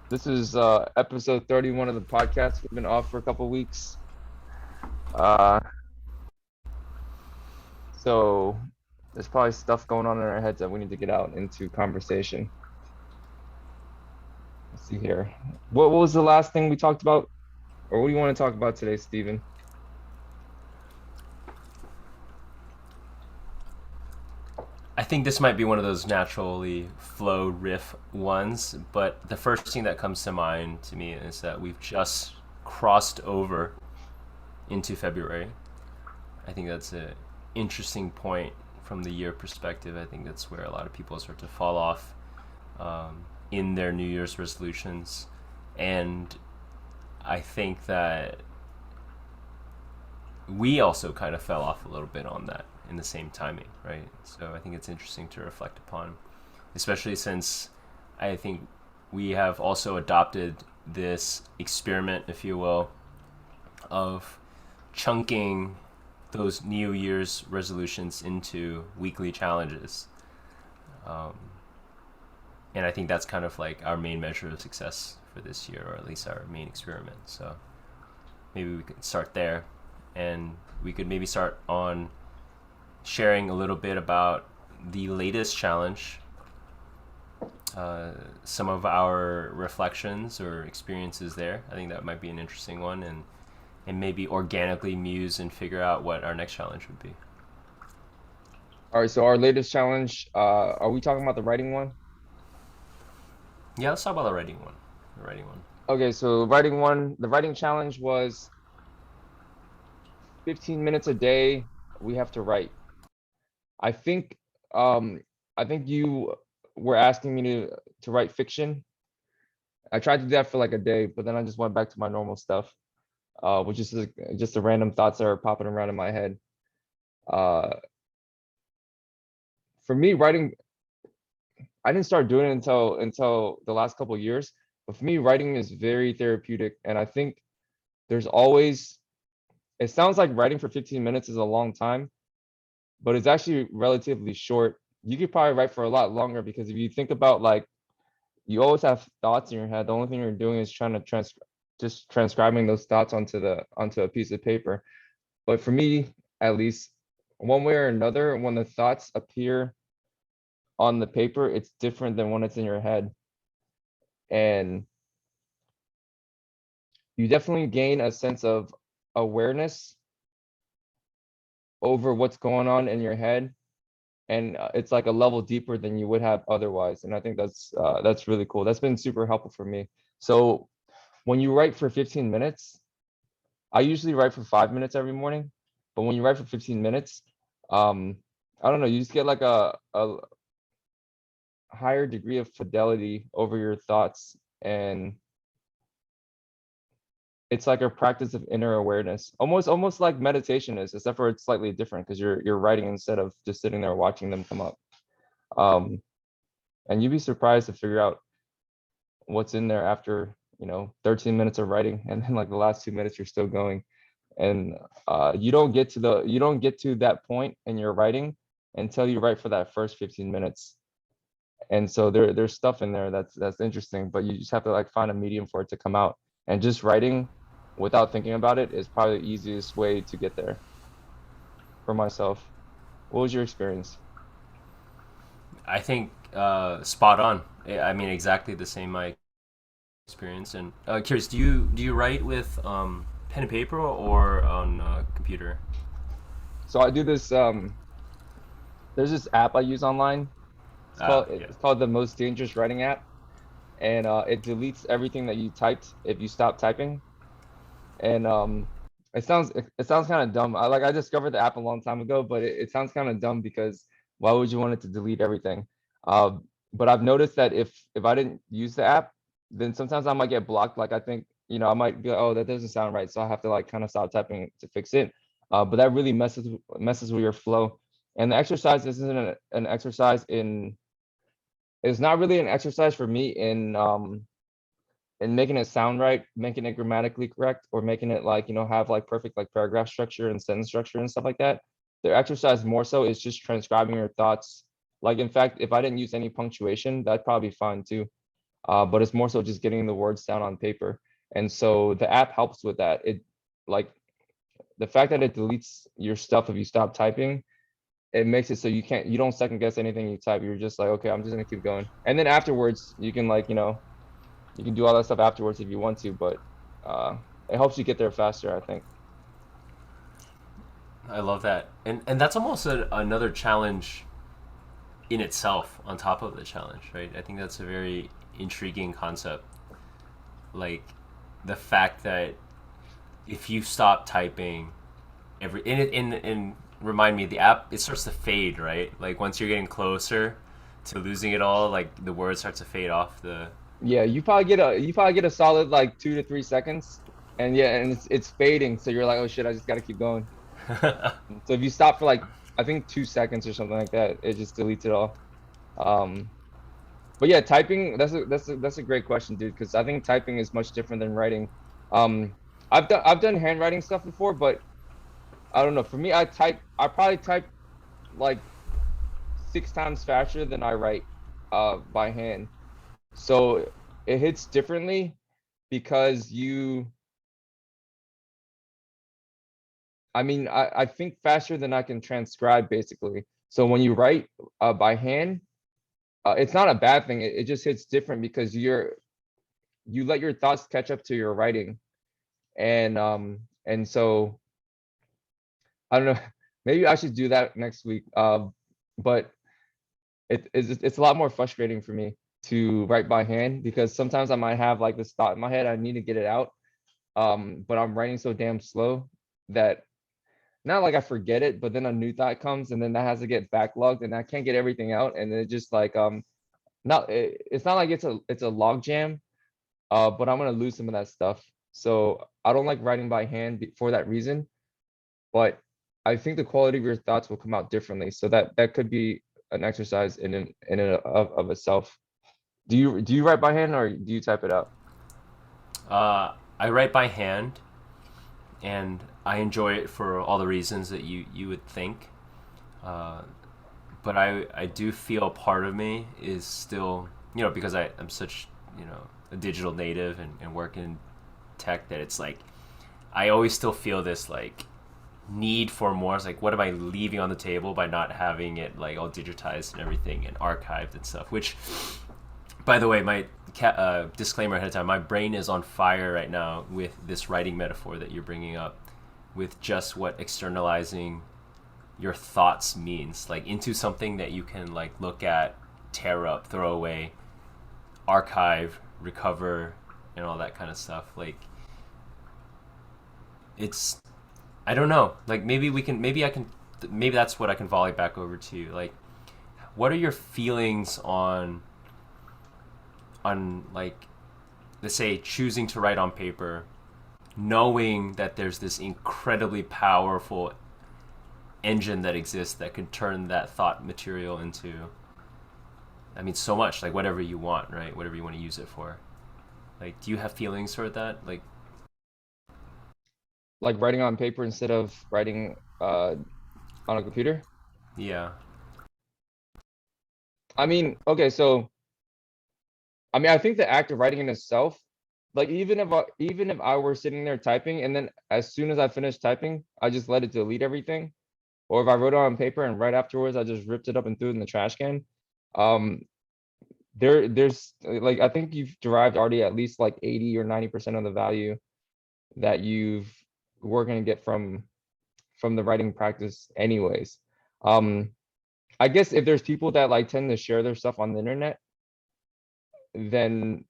This is episode 31 of the podcast. We've been off for a couple weeks. Uh, so there's probably stuff going on in our heads that we need to get out into conversation. Let's see here. What was the last thing we talked about? Or what do you want to talk about today, Stephen? I think this might be one of those naturally flow riff ones, but the first thing that comes to mind to me is that we've just crossed over into February. I think that's an interesting point from the year perspective. I think that's where a lot of people start to fall off in their New Year's resolutions. And I think that we also kind of fell off a little bit on that in the same timing, right? So I think it's interesting to reflect upon, especially since I think we have also adopted this experiment, if you will, of chunking those New Year's resolutions into weekly challenges. Um, and I think that's kind of like our main measure of success for this year, or at least our main experiment. So maybe we could start there, and we could maybe start on sharing a little bit about the latest challenge, some of our reflections or experiences there. I think that might be an interesting one, and maybe organically muse and figure out what our next challenge would be. All right, so our latest challenge, are we talking about the writing one? Yeah, let's talk about the writing one. The writing one. Okay, so writing one, the writing challenge was 15 minutes a day. We have to write. I think um I think you were asking me to write fiction. I tried to do that for like a day, but then I just went back to my normal stuff, which is just the random thoughts that are popping around in my head. Uh, for me, writing, I didn't start doing it until the last couple of years. But for me, writing is very therapeutic, and I think there's always. It sounds like writing for 15 minutes is a long time, but it's actually relatively short. You could probably write for a lot longer because if you think about like you always have thoughts in your head. The only thing you're doing is trying to just transcribing those thoughts onto a piece of paper. But for me, at least, one way or another, when the thoughts appear on the paper, it's different than when it's in your head. And you definitely gain a sense of awareness over what's going on in your head. And it's like a level deeper than you would have otherwise. And I think that's really cool. That's been super helpful for me. So when you write for 15 minutes, I usually write for 5 minutes every morning, but when you write for 15 minutes, um, I don't know, you just get like a higher degree of fidelity over your thoughts, and it's like a practice of inner awareness, almost like meditation is, except for it's slightly different because you're writing instead of just sitting there watching them come up. Um, and you'd be surprised to figure out what's in there after 13 minutes of writing, and then like the last 2 minutes you're still going. And you don't get to that point in your writing until you write for that first 15 minutes. And so there's stuff in there that's interesting, but you just have to like find a medium for it to come out. And just writing without thinking about it is probably the easiest way to get there for myself. What was your experience? I think spot on. I mean, exactly the same my experience. And curious, do you write with pen and paper or on computer? So I do this there's this app I use online. Yeah. It's called the Most Dangerous Writing App, and it deletes everything that you typed if you stop typing. And it sounds kind of dumb. I discovered the app a long time ago, but it sounds kind of dumb because why would you want it to delete everything? But I've noticed that if I didn't use the app, then sometimes I might get blocked. Like I think, I might be like, oh, that doesn't sound right. So I have to like kind of stop typing to fix it. But that really messes with your flow. And the exercise isn't an exercise in it's not really an exercise for me in making it sound right, making it grammatically correct, or making it like, have like perfect like paragraph structure and sentence structure and stuff like that. The exercise more so is just transcribing your thoughts. Like in fact, if I didn't use any punctuation, that'd probably be fine too. but it's more so just getting the words down on paper. And so the app helps with that. It like the fact that it deletes your stuff if you stop typing, it makes it so you don't second guess anything you type. You're just like, okay, I'm just gonna keep going. And then afterwards, you can like, you can do all that stuff afterwards if you want to, but it helps you get there faster, I think. I love that, and that's almost another challenge in itself on top of the challenge, right? I think that's a very intriguing concept. Like the fact that if you stop typing every in remind me, the app, it starts to fade, right? Like once you're getting closer to losing it all, like the words start to fade off the Yeah, you probably get a solid like 2 to 3 seconds, and yeah, and it's fading, so you're like, oh shit, I just gotta keep going. So if you stop for like I think 2 seconds or something like that, it just deletes it all. Um, but yeah, typing, that's a great question, dude, because I think typing is much different than writing. Um, I've done handwriting stuff before, but I don't know. For me, I probably type like 6 times faster than I write by hand. So it hits differently because I mean, I think faster than I can transcribe basically. So when you write by hand, it's not a bad thing. It just hits different because you let your thoughts catch up to your writing. And so I don't know, maybe I should do that next week. But it's a lot more frustrating for me to write by hand because sometimes I might have like this thought in my head, I need to get it out. But I'm writing so damn slow that not like I forget it, but then a new thought comes and then that has to get backlogged and I can't get everything out. And it just like it's not like it's a log jam, but I'm gonna lose some of that stuff. So I don't like writing by hand for that reason. But I think the quality of your thoughts will come out differently. So that could be an exercise in and of itself. Do you write by hand or do you type it out? I write by hand, and I enjoy it for all the reasons that you would think. Uh, but I do feel part of me is still, because I'm such, a digital native and work in tech, that it's like I always still feel this like need for more. It's like, what am I leaving on the table by not having it like all digitized and everything and archived and stuff? Which, by the way, my disclaimer ahead of time, my brain is on fire right now with this writing metaphor that you're bringing up, with just what externalizing your thoughts means, like into something that you can like look at, tear up, throw away, archive, recover, and all that kind of stuff. Like it's, I don't know, like maybe that's what I can volley back over to you. Like, what are your feelings on like, let's say, choosing to write on paper, knowing that there's this incredibly powerful engine that exists that can turn that thought material into, I mean, so much, like whatever you want, right? Whatever you want to use it for. Like, do you have feelings toward that? Like, Like writing on paper instead of writing on a computer? yeah. I mean, okay, so I mean, I think the act of writing in itself, like even if I were sitting there typing and then as soon as I finished typing, I just let it delete everything. Or if I wrote it on paper and right afterwards I just ripped it up and threw it in the trash can. Um, there's like I think you've derived already at least like 80 or 90% of the value that we're gonna get from the writing practice anyways. Um, I guess if there's people that like tend to share their stuff on the internet, then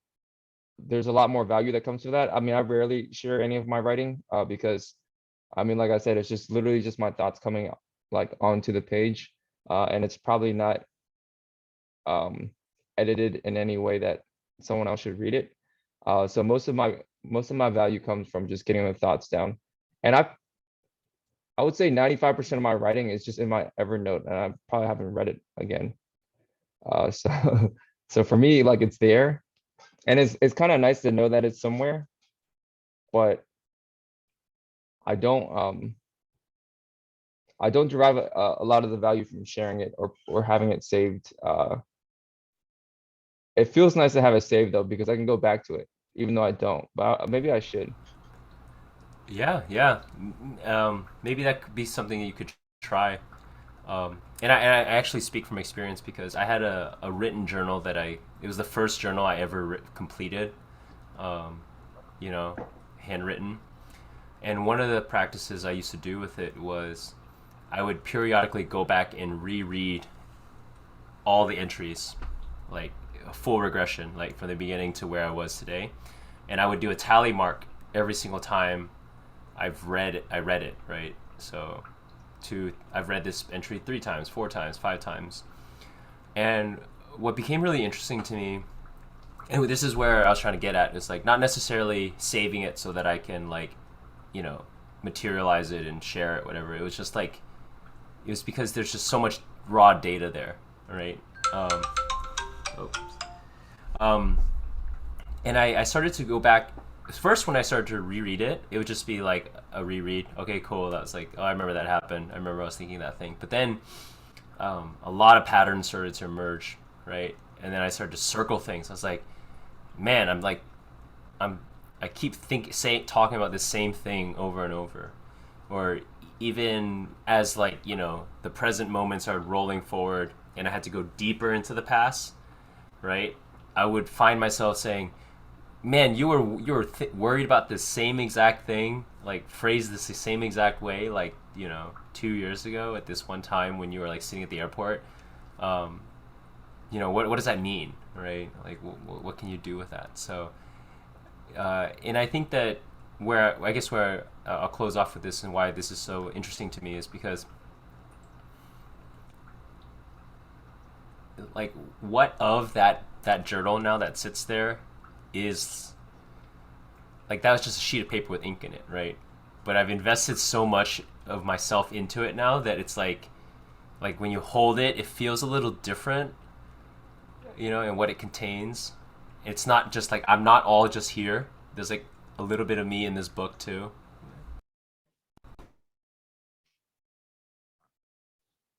there's a lot more value that comes to that. I mean, I rarely share any of my writing because I mean, like I said, it's just literally just my thoughts coming like onto the page, and it's probably not um, edited in any way that someone else should read it. So most of my value comes from just getting the thoughts down, and I would say 95% of my writing is just in my Evernote, and I probably haven't read it again. So so for me, like it's there, and it's kind of nice to know that it's somewhere, but I don't um I don't derive a lot of the value from sharing it or having it saved it feels nice to have it saved though because I can go back to it, even though I don't. But maybe I should. Yeah, yeah. Maybe that could be something that you could try. And I actually speak from experience because I had a written journal that it was the first journal I ever completed, um, you know, handwritten. And one of the practices I used to do with it was I would periodically go back and reread all the entries, like a full regression, like from the beginning to where I was today. And I would do a tally mark every single time I read it, right? So I've read this entry 3 times, 4 times, 5 times. And what became really interesting to me, and this is where I was trying to get at, is like not necessarily saving it so that I can like, you know, materialize it and share it, whatever. It was just like it was because there's just so much raw data there, right? Oh, um, and I started to go back. First, when I started to reread it, it would just be like a reread. Okay, cool. That was like, oh, I remember that happened. I remember I was thinking that thing. But then a lot of patterns started to emerge, right? And then I started to circle things. I was like, man, I'm, I keep talking about the same thing over and over, or even as like the present moments are rolling forward, and I had to go deeper into the past, right? I would find myself saying, man, you were worried about the same exact thing, like phrased this the same exact way, like 2 years ago at this one time when you were like sitting at the airport. Um, what does that mean, right? Like, what can you do with that? So, and I think that where I'll close off with this and why this is so interesting to me is because like what of that journal now that sits there is like that was just a sheet of paper with ink in it, right? But I've invested so much of myself into it now that it's like when you hold it, it feels a little different, and what it contains. It's not just like I'm not all just here. There's like a little bit of me in this book too.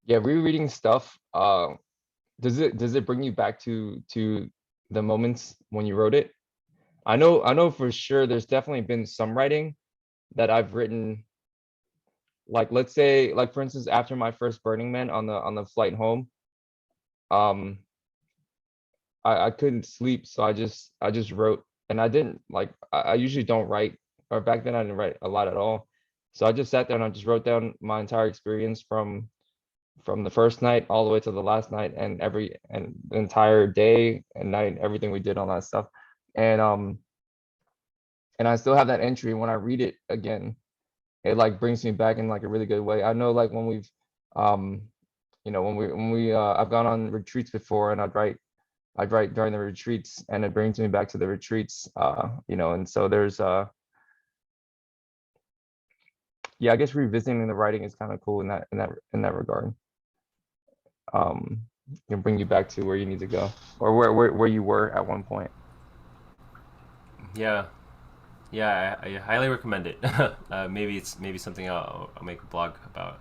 Yeah, rereading stuff. Does it bring you back to the moments when you wrote it? I know for sure. There's definitely been some writing that I've written. Like let's say, like for instance, after my first Burning Man on the flight home, um, I couldn't sleep, so I just wrote, and I didn't like I usually don't write, or back then I didn't write a lot at all. So I just sat there and I just wrote down my entire experience from the first night all the way to the last night, and the entire day and night, everything we did, all that stuff. And I still have that entry. When I read it again, it like brings me back in like a really good way. I know like when we've um when we I've gone on retreats before, and I'd write during the retreats, and it brings me back to the retreats. And so there's yeah, I guess revisiting the writing is kind of cool in that regard. um can bring you back to where you need to go, or where you were at one point. Yeah, yeah, I highly recommend it. Maybe something I'll make a blog about.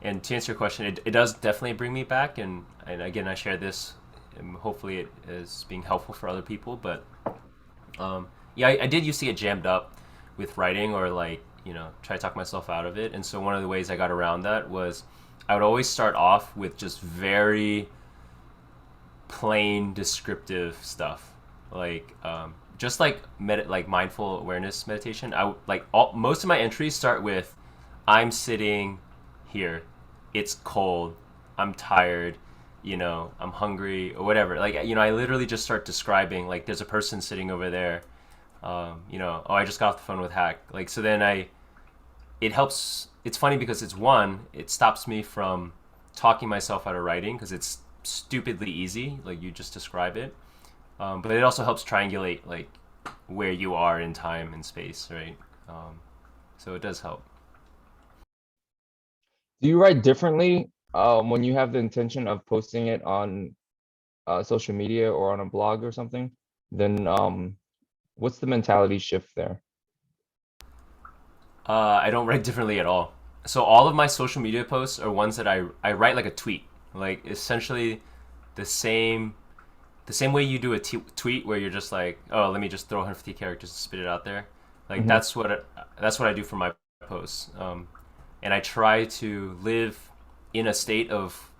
And to answer your question, it does definitely bring me back, and again, I share this, and hopefully it is being helpful for other people. But yeah, I did used to get jammed up with writing, or like try to talk myself out of it. And so one of the ways I got around that was I would always start off with just very plain descriptive stuff, like just like like mindful awareness meditation. Most of my entries start with I'm sitting here, it's cold, I'm tired, I'm hungry or whatever. Like I literally just start describing, like there's a person sitting over there. Oh, I just got off the phone with Hack. Like, so then it helps. It's funny because it stops me from talking myself out of writing because it's stupidly easy, like you just describe it. But it also helps triangulate like where you are in time and space, right? So it does help. Do you write differently when you have the intention of posting it on social media or on a blog or something? Then what's the mentality shift there? I don't write differently at all. So all of my social media posts are ones that I write like a tweet, like essentially the same the same way you do a tweet where you're just like, oh, let me just throw 150 characters and spit it out there. Like Hmm. that's what I do for my posts. And I try to live in a state of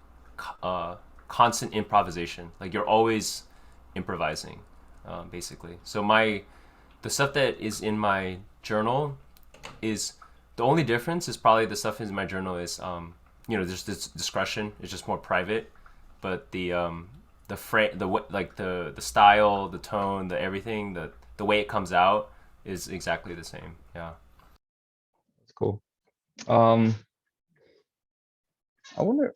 uh, constant improvisation. Like you're always improvising, basically. So the stuff that is in my journal is the only difference is probably the stuff in my journal is there's this discretion. It's just more private, but the style, the tone, the everything, the way it comes out is exactly the same. Yeah. It's cool. Um, I wonder.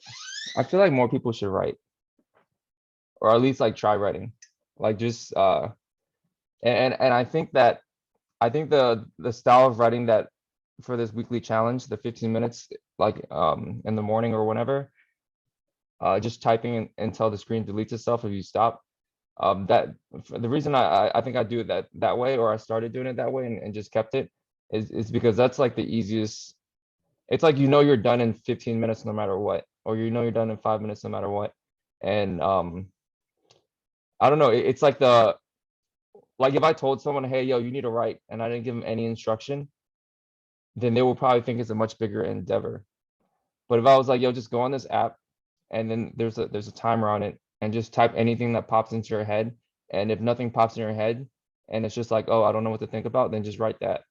I feel like more people should write, or at least like try writing, like just and I think the style of writing that for this weekly challenge, the 15 minutes, like in the morning or whenever, just typing until the screen deletes itself if you stop. That the reason I think I do it that way, or I started doing it that way and just kept it, is because that's like the easiest. It's like you're done in 15 minutes no matter what, or you're done in 5 minutes no matter what. And I don't know, it's like like if I told someone, hey, yo, you need to write, and I didn't give them any instruction, then they will probably think it's a much bigger endeavor. But if I was like, yo, just go on this app, and then there's a timer on it, and just type anything that pops into your head, and if nothing pops in your head, and it's just like, oh, I don't know what to think about, then just write that.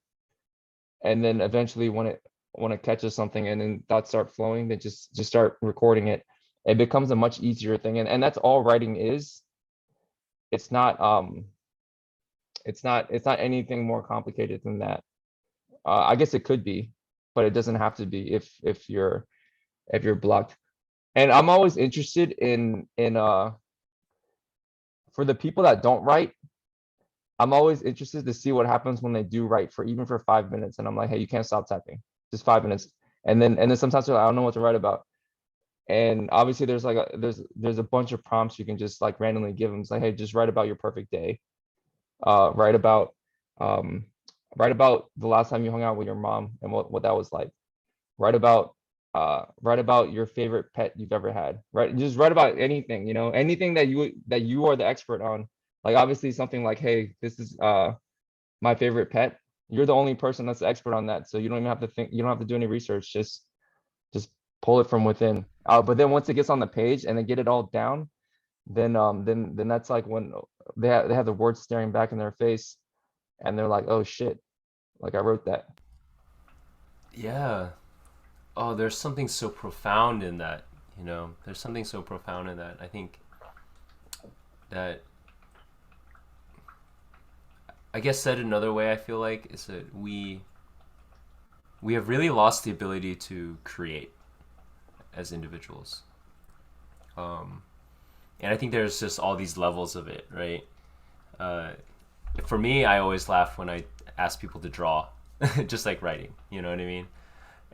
And then eventually when it catches something and then thoughts start flowing, then just start recording it. It becomes a much easier thing. And that's all writing is. It's not it's not anything more complicated than that. I guess it could be, but it doesn't have to be if you're blocked. And I'm always interested in for the people that don't write, I'm always interested to see what happens when they do write for even for 5 minutes. And I'm like, hey, you can't stop typing. Just 5 minutes. And then sometimes they're like, I don't know what to write about. And obviously there's a bunch of prompts you can just like randomly give them. It's like, hey, just write about your perfect day. Write about um write about the last time you hung out with your mom and what that was like. Write about your favorite pet you've ever had. Right, just write about anything, anything that you are the expert on. Like obviously something like, hey, this is my favorite pet. You're the only person that's the expert on that, so you don't even have to think, you don't have to do any research. Just pull it from within. But then once it gets on the page and they get it all down, then that's like when they have the words staring back in their face, and they're like, oh shit, like I wrote that. Yeah. Oh, there's something so profound in that. There's something so profound in that. I think that I guess said another way, I feel like is that we have really lost the ability to create as individuals. Um, and I think there's just all these levels of it, right? Uh, for me, I always laugh when I ask people to draw, just like writing. You know what I mean?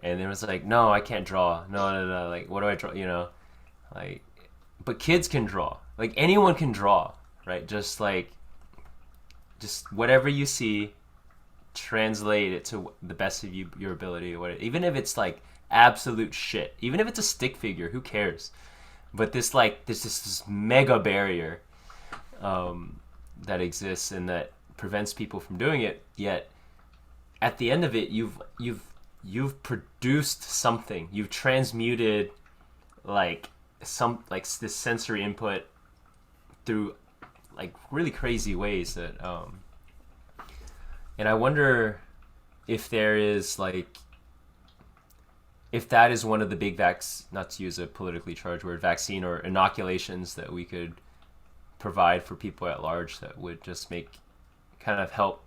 And it was like, no, I can't draw. No, no, no. Like, what do I draw? Like, but kids can draw. Like anyone can draw, right? Just whatever you see, translate it to the best of your ability, or whatever. Even if it's like absolute shit, even if it's a stick figure, who cares? But this mega barrier that exists and that prevents people from doing it. Yet at the end of it, you've produced something. You've transmuted like this sensory input through like really crazy ways that and I wonder if there is like if that is one of the big not to use a politically charged word, vaccine or inoculations that we could provide for people at large that would just kind of help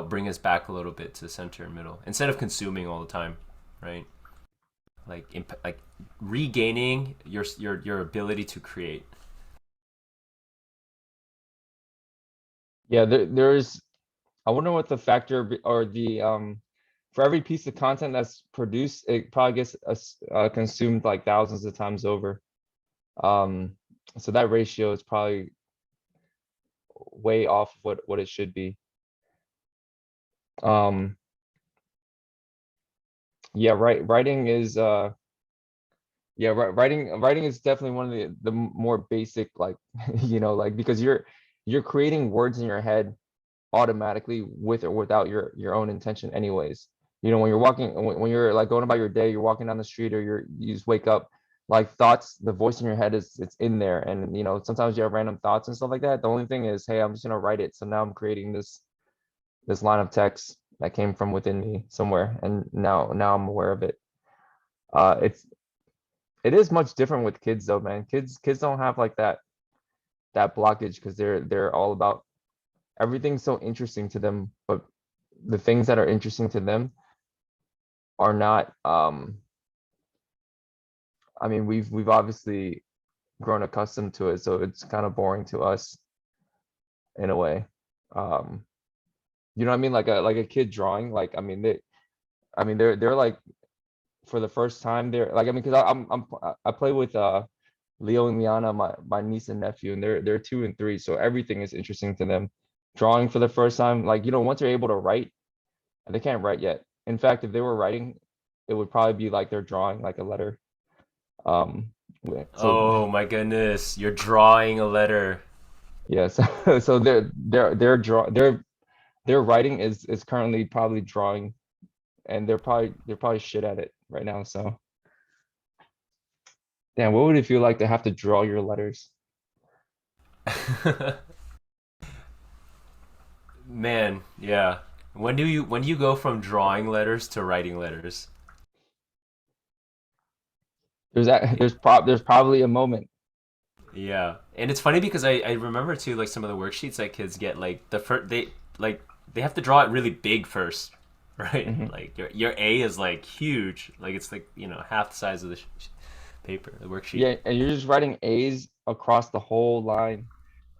bring us back a little bit to center and middle instead of consuming all the time, right? Like regaining your ability to create. Yeah, there's I wonder what the factor or the for every piece of content that's produced, it probably gets consumed like thousands of times over. Um, so that ratio is probably way off what it should be. Um, yeah, writing is Yeah, writing is definitely one of the more basic, like, like, because you're creating words in your head automatically with or without your own intention anyways. When you're walking, when you're like going about your day, you're walking down the street, or you just wake up, like, thoughts, the voice in your head is, it's in there. And sometimes you have random thoughts and stuff like that. The only thing is, hey, I'm just gonna write it. So now I'm creating this line of text that came from within me somewhere, and now I'm aware of it. It is much different with kids though, man. Kids don't have like that blockage, because they're all about, everything's so interesting to them, but the things that are interesting to them are not, I mean, we've obviously grown accustomed to it, so it's kind of boring to us in a way. um you know what I mean, like a kid drawing, like, they're like, for the first time, they're like, I mean, because I play with Leo and Liana, my niece and nephew, and they're 2 and 3, so everything is interesting to them. Drawing for the first time, like, once they're able to write, and they can't write yet. In fact, if they were writing, it would probably be like they're drawing like a letter. Um, so Oh my goodness, you're drawing a letter. yeah, so their writing is currently probably drawing, and they're probably shit at it right now. So damn, what would it feel like to have to draw your letters? Man, yeah. When do you go from drawing letters to writing letters? There's probably a moment. Yeah, and it's funny because I remember too, like some of the worksheets that kids get, like they have to draw it really big first, right? Mhm. Like your A is like huge, like it's like half the size of the paper, the worksheet. Yeah, and you're just writing A's across the whole line,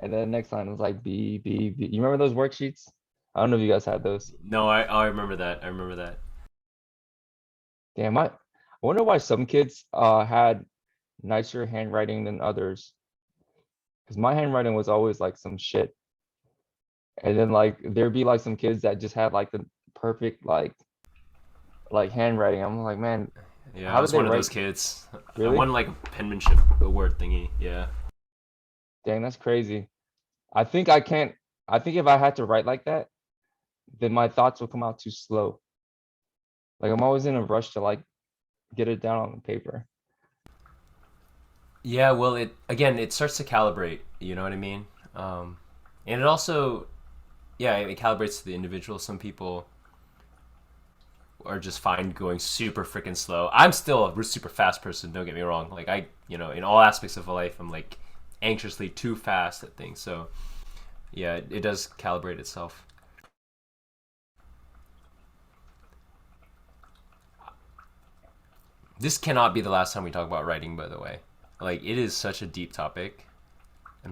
and then the next line was like B, B, B. You remember those worksheets? I don't know if you guys had those. No, I remember that. I remember that. Damn, I wonder why some kids had nicer handwriting than others. Because my handwriting was always like some shit. And then, like, there'd be like some kids that just had like the perfect, like handwriting. I'm like, man, Yeah, I how did was they one of write? those kids. I Really? won like a penmanship award thingy. Yeah. Dang, that's crazy. I think I can't. I think if I had to write like that, then my thoughts would come out too slow. Like, I'm always in a rush to like get it down on the paper. Yeah, well, it starts to calibrate. You know what I mean? Um, and it also, yeah, it calibrates to the individual. Some people are just fine going super freaking slow. I'm still a super fast person. Don't get me wrong. Like in all aspects of life, I'm like anxiously too fast at things. So yeah, it does calibrate itself. This cannot be the last time we talk about writing, by the way. Like it is such a deep topic.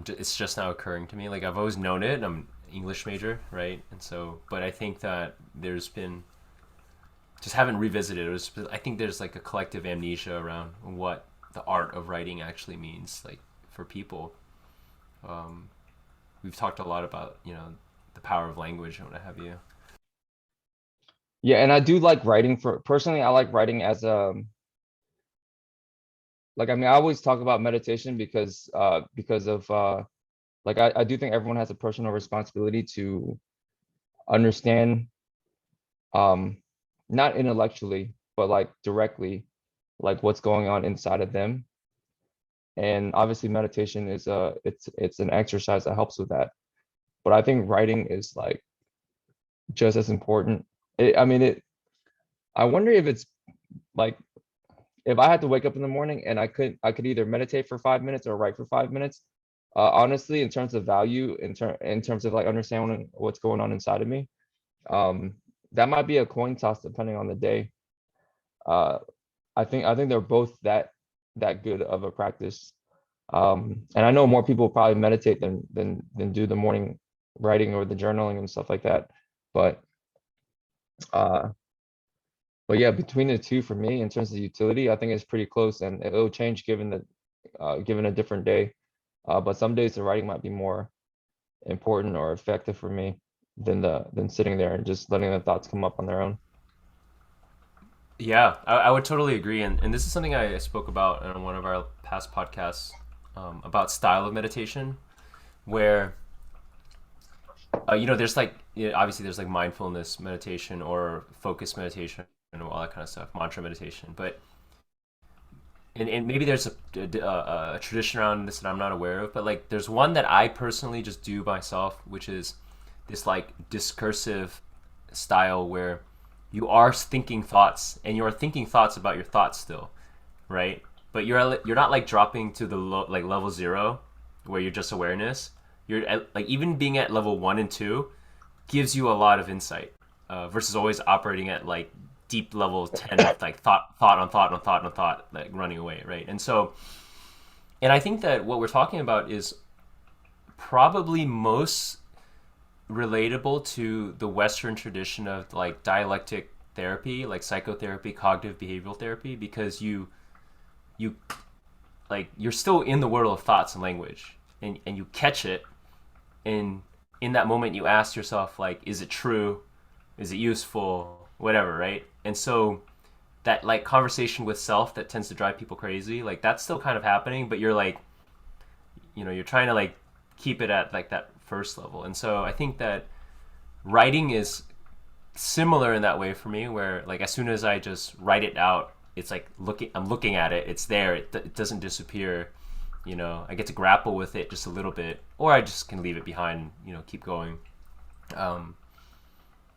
It's just now occurring to me. Like I've always known it. I'm an English major, right? And so, but I think that there's been just haven't revisited it. I think there's like a collective amnesia around what the art of writing actually means, like for people. Um, we've talked a lot about the power of language and what have you. Yeah, and I do like writing. For personally, I like writing as a, like, I mean, I always talk about meditation because of like, I do think everyone has a personal responsibility to understand, um not intellectually, but like directly, like what's going on inside of them. And obviously meditation is it's an exercise that helps with that. But I think writing is like just as important. I mean, I wonder if it's like, if I had to wake up in the morning and I could either meditate for 5 minutes or write for 5 minutes. Honestly, in terms of value, in terms of like understanding what's going on inside of me, um, that might be a coin toss depending on the day. Uh, I think they're both that good of a practice. And I know more people probably meditate than do the morning writing or the journaling and stuff like that. But uh, but yeah, between the two for me in terms of utility, I think it's pretty close, and it'll change given a different day. But some days the writing might be more important or effective for me than sitting there and just letting the thoughts come up on their own. Yeah, I would totally agree, and this is something I spoke about in one of our past podcasts about style of meditation, where there's like obviously there's like mindfulness meditation or focus meditation and all that kind of stuff, mantra meditation, but and maybe there's a tradition around this that I'm not aware of, but like there's one that I personally just do myself, which is this like discursive style where you are thinking thoughts and you are thinking thoughts about your thoughts still, right? But you're not like dropping to the like level zero where you're just awareness. You're at, like even being at level 1 and 2 gives you a lot of insight versus always operating at like deep level 10 of like thought on thought on thought on thought like running away, right? And I think that what we're talking about is probably most relatable to the Western tradition of like dialectic therapy, like psychotherapy, cognitive behavioral therapy, because you like you're still in the world of thoughts and language, and you catch it, and in that moment you ask yourself like, is it true? Is it useful? Whatever, right? And so that like conversation with self that tends to drive people crazy, like that's still kind of happening, but you're like, you're trying to like keep it at like that first level. And so I think that writing is similar in that way for me, where like as soon as I just write it out, it's like I'm looking at it, it's there, it doesn't disappear. I get to grapple with it just a little bit, or I just can leave it behind, keep going. um,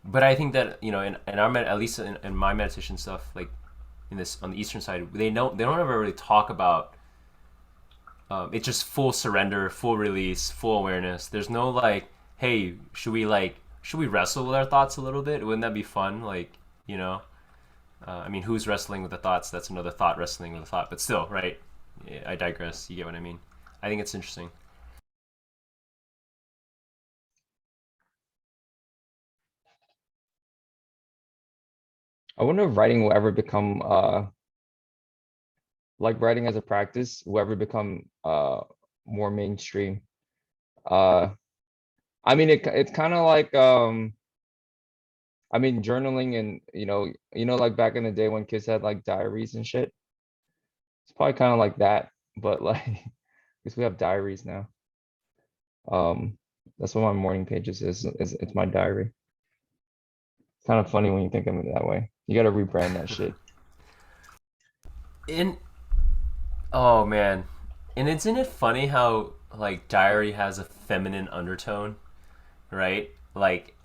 but I think that in our at least in my meditation stuff, like in this on the eastern side, they don't ever really talk about it's just full surrender, full release, full awareness. There's no like, hey, should we wrestle with our thoughts a little bit? Wouldn't that be fun? Like, you know, I mean, who's wrestling with the thoughts? That's another thought wrestling with a thought. But still, right? Yeah, I digress. You get what I mean? I think it's interesting. I wonder if writing will ever become like writing as a practice will ever become more mainstream. Uh I mean it's kind of like I mean journaling and like back in the day when kids had like diaries and shit. It's probably kind of like that, but like because we have diaries now. Um that's what my morning pages is it's my diary. It's kind of funny when you think of it that way. You got to rebrand that shit. In Oh man, and isn't it funny how like diary has a feminine undertone, right? Like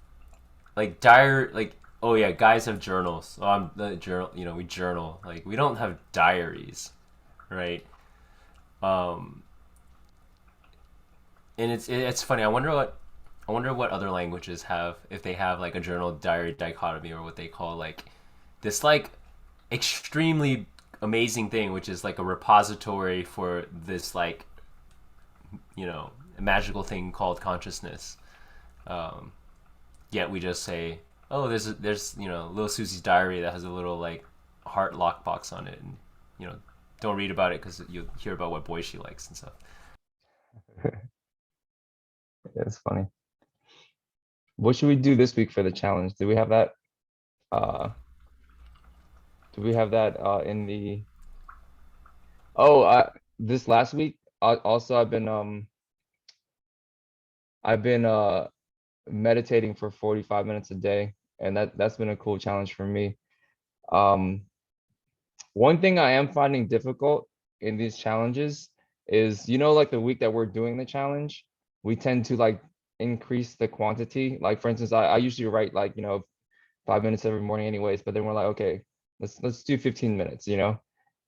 diary, like, oh yeah, guys have journals. Oh, I'm the journal. We journal. Like we don't have diaries, right? Um, and it's funny. I wonder what other languages have, if they have like a journal diary dichotomy, or what they call like this like extremely amazing thing, which is like a repository for this like magical thing called consciousness. Um, Yet we just say, oh, there's little Susie's diary that has a little like heart lockbox on it, and you know don't read about it because you'll hear about what boy she likes and stuff. It's funny. What should we do this week for the challenge? Do we have that? Uh, do we have that in the? Oh, this last week. Also, I've been meditating for 45 minutes a day, and that's been a cool challenge for me. Um, One thing I am finding difficult in these challenges is, like the week that we're doing the challenge, we tend to like increase the quantity. Like for instance, I usually write like, 5 minutes every morning anyways, but then we're like, okay, let's do 15 minutes.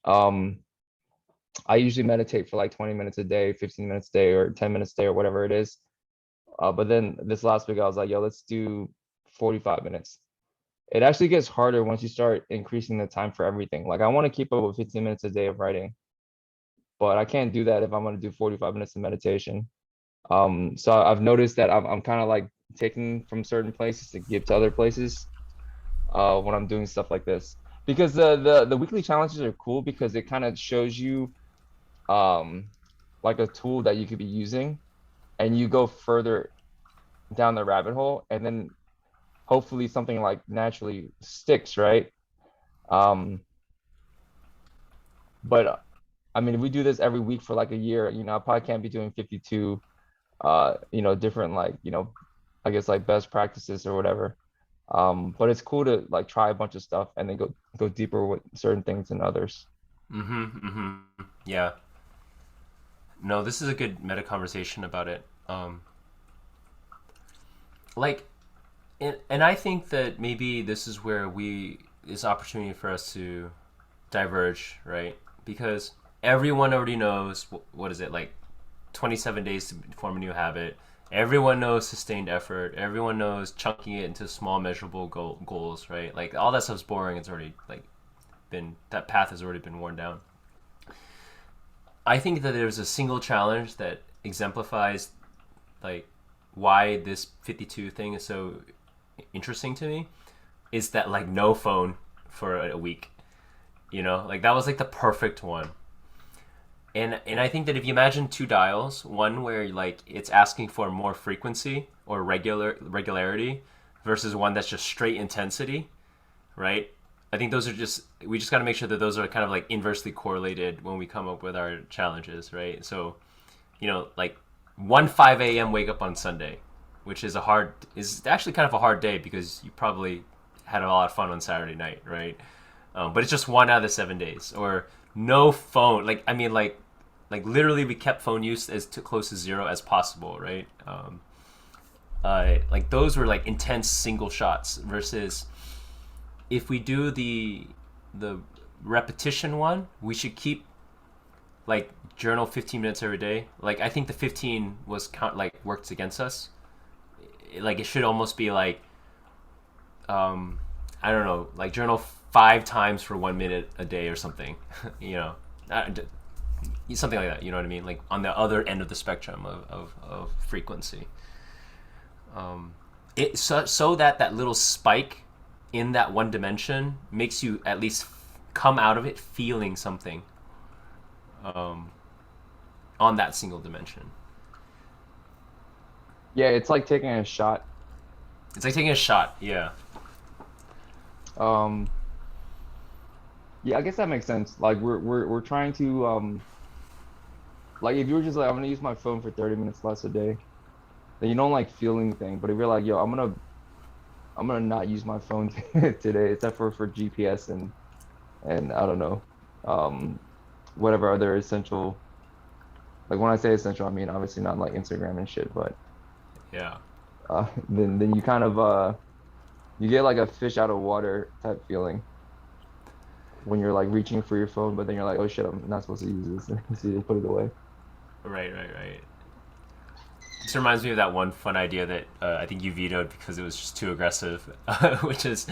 Um, I usually meditate for like 20 minutes a day, 15 minutes a day, or 10 minutes a day, or whatever it is. But then this last week I was like, yo, let's do 45 minutes. It actually gets harder once you start increasing the time for everything. Like I want to keep up with 15 minutes a day of writing, but I can't do that if I'm going to do 45 minutes of meditation. So I've noticed that I'm kind of like taking from certain places to give to other places when I'm doing stuff like this. Because the weekly challenges are cool because it kind of shows you um like a tool that you could be using, and you go further down the rabbit hole, and then hopefully something like naturally sticks, right? Um, but I mean, if we do this every week for like a year, I probably can't be doing 52, different like, I guess like best practices or whatever. But it's cool to like try a bunch of stuff and then go deeper with certain things than others. Mm-hmm. Mm-hmm. Yeah. No, this is a good meta conversation about it. Like, and I think that maybe this is where is opportunity for us to diverge, right? Because everyone already knows what is it like 27 days to form a new habit. Everyone knows sustained effort. Everyone knows chunking it into small measurable goals, right? Like all that stuff's boring. It's already like been that path has already been worn down. I think that there's a single challenge that exemplifies like why this 52 thing is so interesting to me is that like no phone for a week. Like that was like the perfect one. And I think that if you imagine two dials, one where like it's asking for more frequency or regularity versus one that's just straight intensity, right? I think those are just we just got to make sure that those are kind of like inversely correlated when we come up with our challenges, right? So, like one 5 a.m. wake up on Sunday, which is actually kind of a hard day because you probably had a lot of fun on Saturday night, right? But it's just 1 out of the 7 days, or no phone. Like I mean, like literally, we kept phone use as close to zero as possible, right? Like those were like intense single shots versus if we do the repetition one, we should keep like journal 15 minutes every day. Like I think the 15 was like works against us. Like it should almost be like I don't know, like journal 5 times for 1 minute a day or something. you know, something like that. You know what I mean? Like on the other end of the spectrum of frequency. So that little spike in that one dimension makes you at least come out of it feeling something on that single dimension. Yeah, it's like taking a shot. It's like taking a shot. Yeah. Um, yeah, I guess that makes sense. Like we're trying to like if you were just like I'm gonna use my phone for 30 minutes less a day, then you don't like feel anything. But if you're like, yo, I'm gonna not use my phone today, except for GPS and I don't know, um, whatever other essential. Like when I say essential, I mean obviously not like Instagram and shit, but Yeah. then you kind of you get like a fish out of water type feeling when you're like reaching for your phone, but then you're like, oh shit, I'm not supposed to use this. So you put it away. Right. Right. Right. This reminds me of that one fun idea that I think you vetoed because it was just too aggressive, which is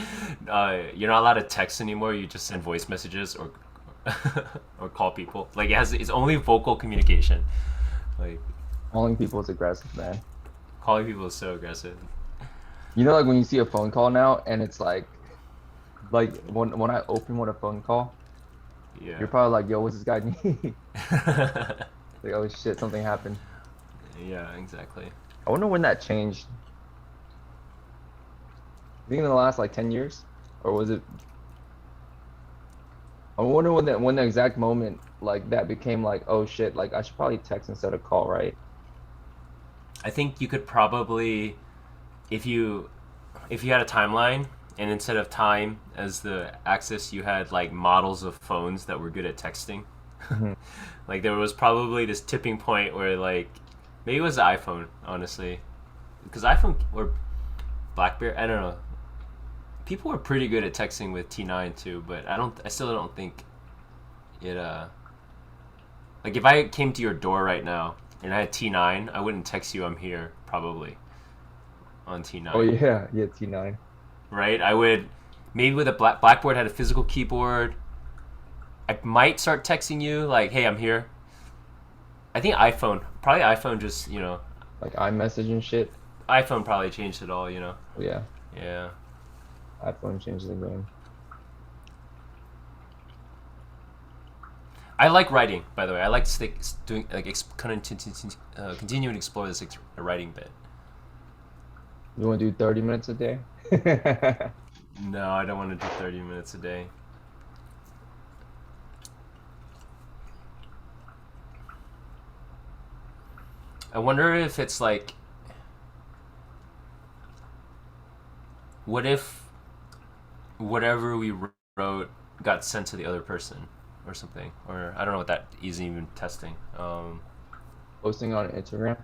you're not allowed to text anymore. You just send voice messages or or call people. Like it's only vocal communication. Like Calling people is aggressive, man. calling people is so aggressive. Like when you see a phone call now and it's like when I open with a phone call, Yeah. you're probably like, yo, what's this guy need? Like, oh shit, something happened. Yeah. Exactly. I wonder when that changed. I think in the last like 10 years? Or was it I wonder when the exact moment like that became like, oh shit, like I should probably text instead of call, right? I think you could probably if you had a timeline and instead of time as the axis you had like models of phones that were good at texting. Mhm. Like there was probably this tipping point where like maybe it was the iPhone, honestly, because iPhone or BlackBerry, I don't know. People were pretty good at texting with T9 too, but I still don't think it. Like if I came to your door right now and I had T9, I wouldn't text you I'm here probably on Oh T9, yeah, yeah, T9. right? I would maybe with a Blackboard had a physical keyboard. I might start texting you like, "Hey, I'm here." I think probably iPhone just Like iMessage and shit. iPhone probably changed it all. Oh, yeah, Yeah. iPhone changed the game. I like writing, by the way. I like doing like continue and explore this writing bit. You want to do 30 minutes a day? No, I don't want to do 30 minutes a day. I wonder if it's like, what if whatever we wrote got sent to the other person or something, or I don't know what that is even testing. Posting on Instagram.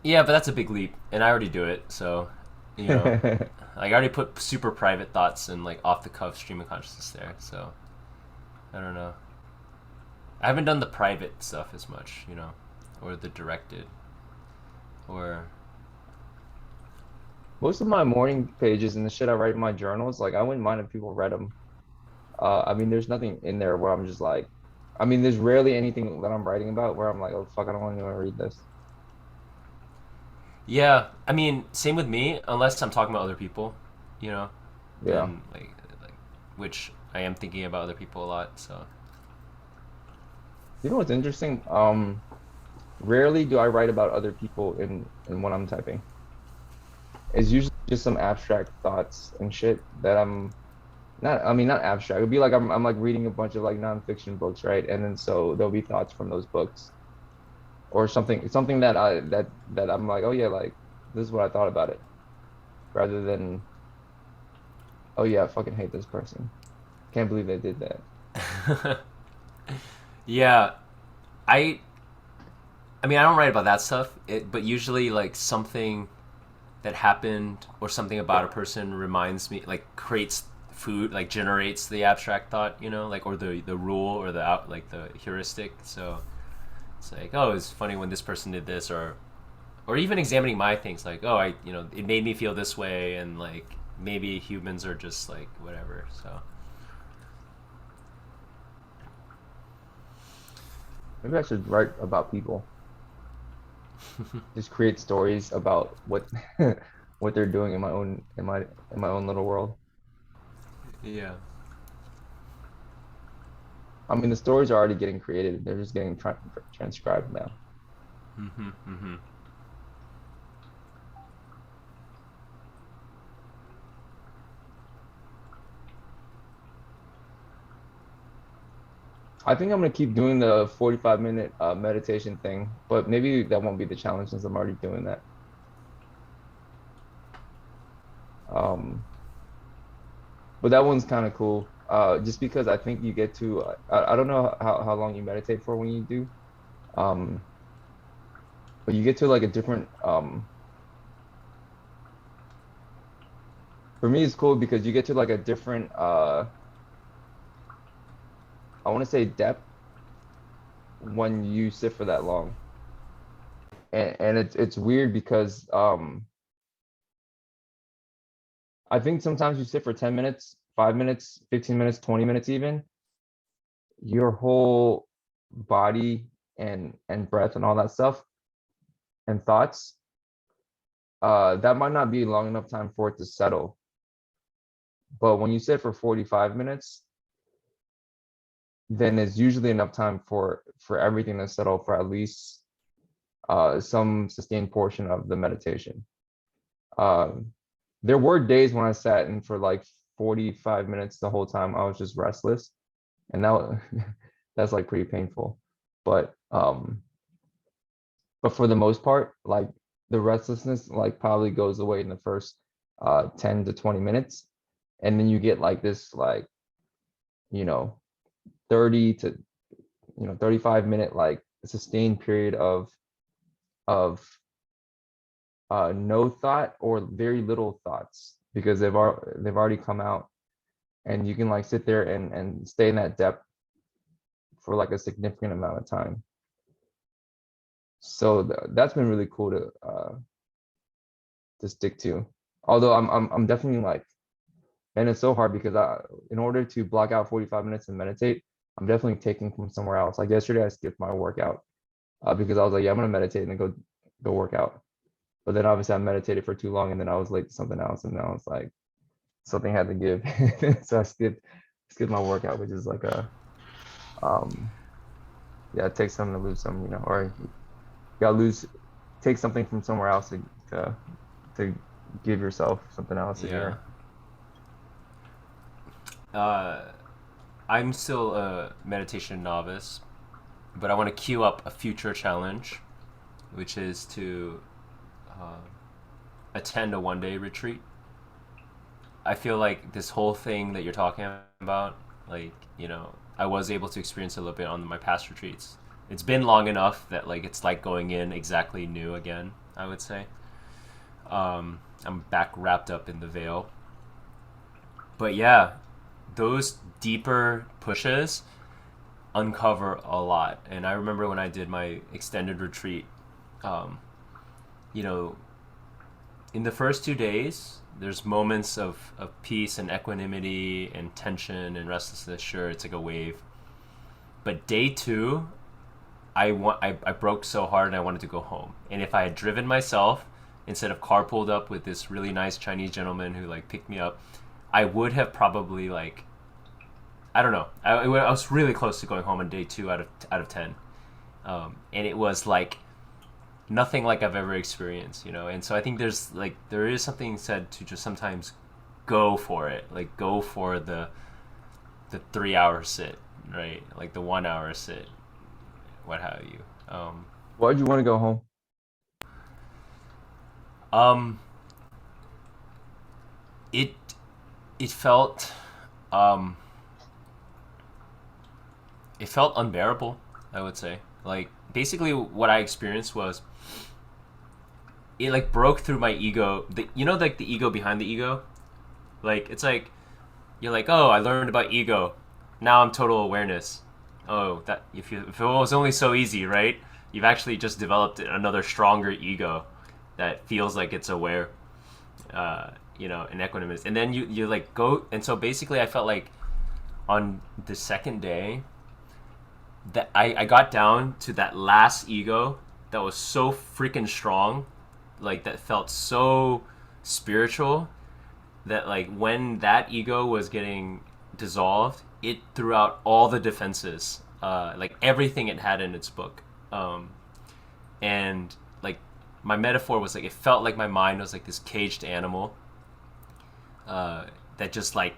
Yeah, but that's a big leap, and I already do it. So, you know, like I already put super private thoughts and like off the cuff stream of consciousness there. So I don't know. I haven't done the private stuff as much, or the directed, or Most of my morning pages and the shit I write in my journals, like I wouldn't mind if people read them. I mean, there's nothing in there where I'm just like, I mean, there's rarely anything that I'm writing about where I'm like, oh fuck, I don't want anyone to read this. yeah. I mean, same with me, unless I'm talking about other people, you know, Yeah. then like which I am thinking about other people a lot. So You know what's interesting? Rarely do I write about other people in what I'm typing. It's usually just some abstract thoughts and shit that I'm not, I mean, not abstract. It'd be like I'm like reading a bunch of like nonfiction books, right? And then so there'll be thoughts from those books or something that I'm like, oh yeah, like this is what I thought about it, rather than, oh yeah, I fucking hate this person. Can't believe they did that. yeah, I I mean I don't write about that stuff, but usually like something that happened or something about a person reminds me, like creates food, like generates the abstract thought, like, or the rule or the out, like the heuristic. So it's like, oh, it's funny when this person did this, or even examining my things, like, oh, it made me feel this way, and like maybe humans are just like whatever. So Maybe I should write about people. Just create stories about what what they're doing in my own little world. yeah. I mean, the stories are already getting created. They're just getting transcribed now. Mm-hmm, mm-hmm. I think I'm gonna keep doing the 45-minute meditation thing, but maybe that won't be the challenge since I'm already doing that. Um, but that one's kind of cool. Just because I think you get to I don't know how long you meditate for when you do. Um, but you get to like a different for me it's cool because you get to like a different I want to say depth when you sit for that long. And it's weird because I think sometimes you sit for 10 minutes, 5 minutes, 15 minutes, 20 minutes even, your whole body and breath and all that stuff and thoughts, that might not be long enough time for it to settle. But when you sit for 45 minutes, then it's usually enough time for everything to settle for at least some sustained portion of the meditation. Um, there were days when I sat in for like 45 minutes the whole time. I was just restless, and now that's like pretty painful. But for the most part, like the restlessness like probably goes away in the first 10 to 20 minutes, and then you get like this like you know 30 to 35-minute like sustained period of no thought or very little thoughts because they've already come out, and you can like sit there and stay in that depth for like a significant amount of time. So that's been really cool to stick to. Although I'm definitely like, and it's so hard because in order to block out 45 minutes and meditate, I'm definitely taking from somewhere else. Like yesterday, I skipped my workout because I was like, yeah, I'm gonna meditate and then go work out. But then obviously I meditated for too long and then I was late to something else, and then I was like, something had to give. So I skipped my workout, which is like a um yeah, it takes something to lose some, or you gotta lose take something from somewhere else to give yourself something else in Yeah. your uh, I'm still a meditation novice, but I want to queue up a future challenge. which is to uh, attend a 1 day retreat. I feel like this whole thing that you're talking about, like, I was able to experience a little bit on my past retreats. It's been long enough that like it's like going in exactly new again, I would say. I'm back wrapped up in the veil. But yeah, those deeper pushes uncover a lot. And I remember when I did my extended retreat, um, you know, in the first 2 days, there's moments of peace and equanimity and tension and restlessness. Sure, it's like a wave. But day two, I broke so hard and I wanted to go home. And if I had driven myself instead of carpooled up with this really nice Chinese gentleman who like picked me up, I would have probably like, I don't know. I was really close to going home on day two out of 10, and it was like nothing like I've ever experienced, And so I think there is something said to just sometimes go for it, like go for the 3 hour sit, right? Like the 1 hour sit, what have you. Why'd you want to go home? Um, it it felt um it felt unbearable, I would say. Like basically what I experienced was it like broke through my ego. Like the ego behind the ego. Like it's like you're like, oh, I learned about ego. Now I'm total awareness. Oh, that if it was only so easy, right? You've actually just developed another stronger ego that feels like it's aware, and equanimous. And then you like go, and so basically, I felt like on the second day that I got down to that last ego that was so freaking strong, like that felt so spiritual that like when that ego was getting dissolved, it threw out all the defenses, like everything it had in its book, and like my metaphor was like it felt like my mind was like this caged animal that just like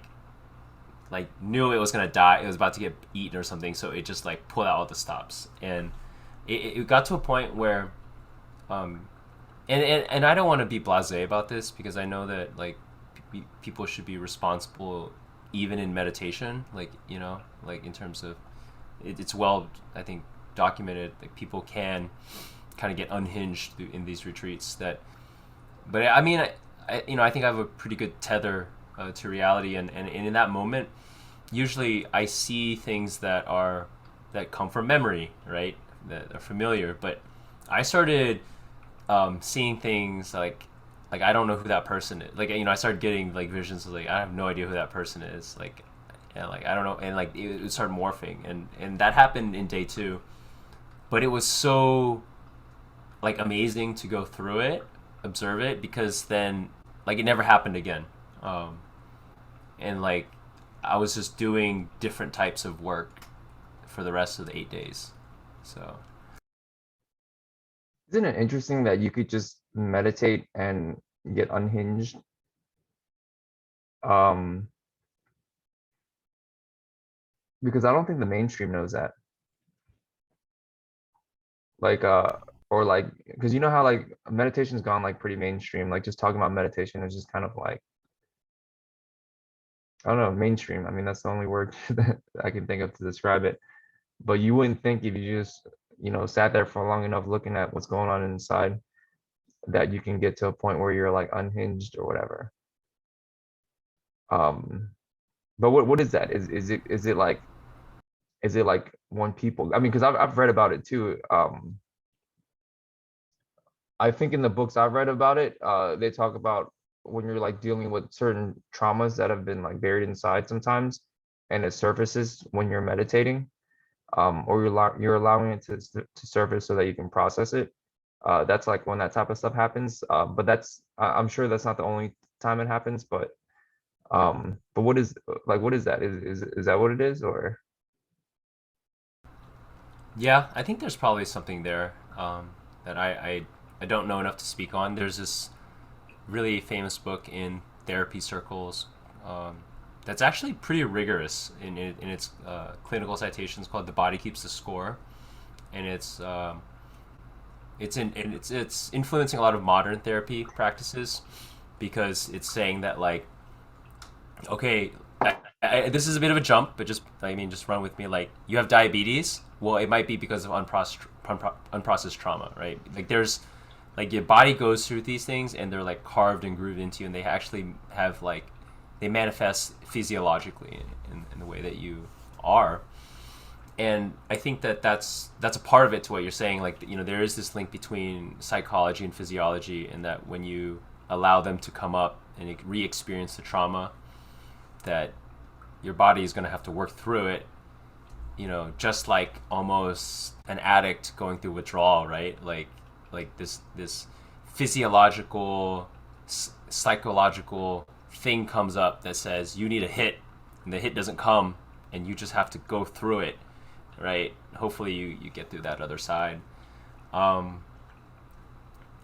knew it was gonna die, it was about to get eaten or something, so it just like pulled out all the stops, and it got to a point where um, and I don't want to be blasé about this because I know that like people should be responsible even in meditation, like like in terms of it's well, I think, documented, like people can kind of get unhinged in these retreats. But I mean, I think I have a pretty good tether to reality, and in that moment usually I see things that come from memory, right, that are familiar, but I started seeing things like I don't know who that person is. Like I started getting like visions of like I have no idea who that person is. Like, yeah, like I don't know, and like it started morphing, and that happened in day two. But it was so like amazing to go through it, observe it, because then like it never happened again, and like I was just doing different types of work for the rest of the 8 days. So Isn't it interesting that you could just meditate and get unhinged? Um, because I don't think the mainstream knows that. Like, or like, because you know how like meditation's gone like pretty mainstream. Like just talking about meditation is just kind of like, I don't know, mainstream. I mean, that's the only word that I can think of to describe it. But you wouldn't think if you just, sat there for long enough looking at what's going on inside that you can get to a point where you're like unhinged or whatever. Um, but what is that? Is it like when people? I mean, because I've read about it too. I think in the books I've read about it, they talk about when you're like dealing with certain traumas that have been like buried inside sometimes, and it surfaces when you're meditating, or you're allowing it to surface so that you can process it. That's like when that type of stuff happens. But I'm sure that's not the only time it happens. But what is that? Is that what it is, or? yeah, I think there's probably something there that I don't know enough to speak on. There's this really famous book in therapy circles that's actually pretty rigorous in its clinical citations, called "The Body Keeps the Score," and it's influencing a lot of modern therapy practices because it's saying that like, okay, this is a bit of a jump, but just I mean, just run with me. Like, you have diabetes. Well, it might be because of unprocessed trauma, right? Like, there's like your body goes through these things, and they're like carved and grooved into you, and they actually have like they manifest physiologically in the way that you are. And I think that that's a part of it to what you're saying. Like, you know, there is this link between psychology and physiology, and that when you allow them to come up and re-experience the trauma, that your body is going to have to work through it, you know, just like almost an addict going through withdrawal, right? Like this physiological, psychological thing comes up that says you need a hit, and the hit doesn't come, and you just have to go through it, right? Hopefully you get through that other side. um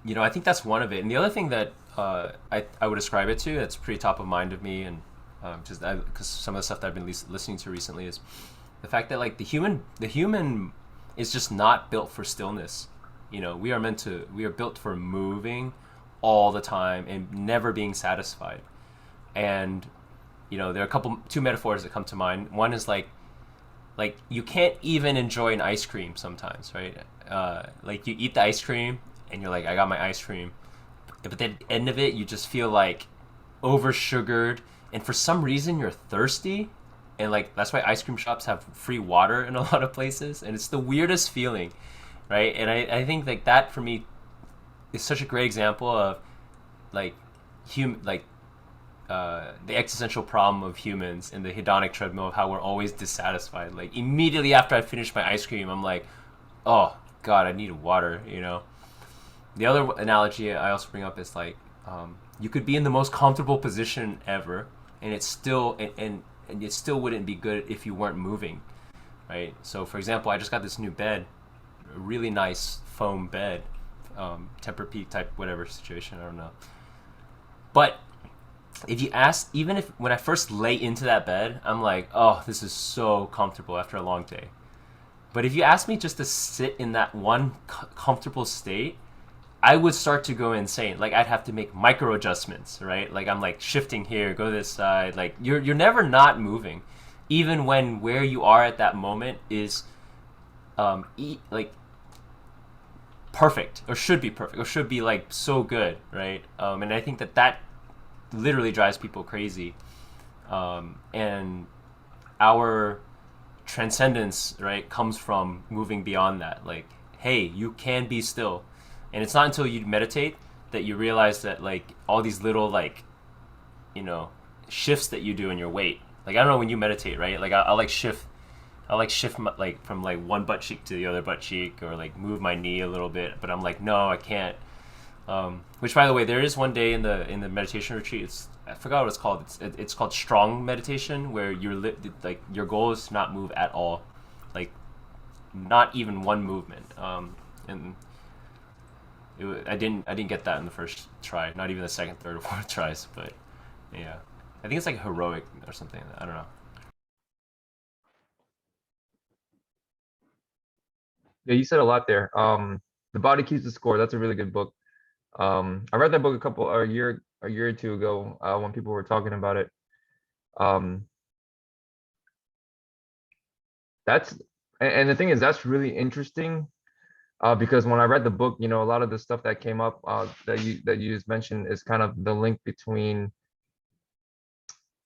you know, I think that's one of it. And the other thing that I would ascribe it to, that's pretty top of mind of me, and just because some of the stuff that I've been listening to recently, is the fact that like the human is just not built for stillness. You know, we are built for moving all the time and never being satisfied. And you know, there are two metaphors that come to mind. One is like you can't even enjoy an ice cream sometimes, right? Like, you eat the ice cream and you're like, I got my ice cream, but then at the end of it, you just feel like over sugared, and for some reason you're thirsty, and like that's why ice cream shops have free water in a lot of places, and it's the weirdest feeling, right? And I think like that for me is such a great example of like like the existential problem of humans and the hedonic treadmill of how we're always dissatisfied. Like, immediately after I finish my ice cream, I'm like, oh god, I need water. You know. The other analogy I also bring up is like, you could be in the most comfortable position ever, and it's still and it still wouldn't be good if you weren't moving, right? So, for example, I just got this new bed, a really nice foam bed, Tempur-Pedic type, whatever situation, I don't know. But if you ask, even if when I first lay into that bed, I'm like, oh, this is so comfortable after a long day. But if you ask me just to sit in that one comfortable state, I would start to go insane. Like, I'd have to make micro adjustments, right? Like, I'm like shifting here, go this side. Like, you're never not moving, even when where you are at that moment is like perfect, or should be perfect, or should be like so good, right? And I think that literally drives people crazy. And our transcendence, right, comes from moving beyond that. Like, hey, you can be still. And it's not until you meditate that you realize that like all these little like, you know, shifts that you do in your weight. Like, I don't know, when you meditate, right? Like, I like shift my, like from like one butt cheek to the other butt cheek, or like move my knee a little bit. But I'm like, no, I can't. Which, by the way, there is one day in the meditation retreat. I forgot what it's called. It's called strong meditation, where like your goal is to not move at all, like not even one movement. And I didn't get that in the first try, not even the second, third, or fourth tries. But yeah, I think it's like heroic or something. I don't know. Yeah, you said a lot there. The Body Keeps the Score. That's a really good book. I read that book a year or two ago, when people were talking about it. Um, that's and the thing is, that's really interesting, because when I read the book, you know, a lot of the stuff that came up, that you just mentioned, is kind of the link between,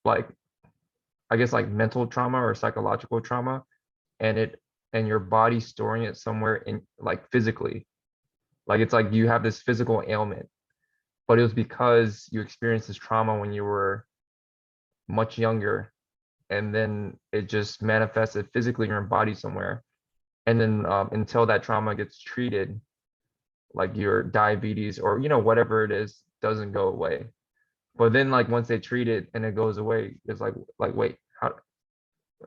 like, I guess, like mental trauma or psychological trauma, and your body storing it somewhere in, like, physically. Like, it's like you have this physical ailment, but it was because you experienced this trauma when you were much younger, and then it just manifested physically in your body somewhere. And then, until that trauma gets treated, like your diabetes, or, you know, whatever it is, doesn't go away. But then, like, once they treat it and it goes away, it's like, wait,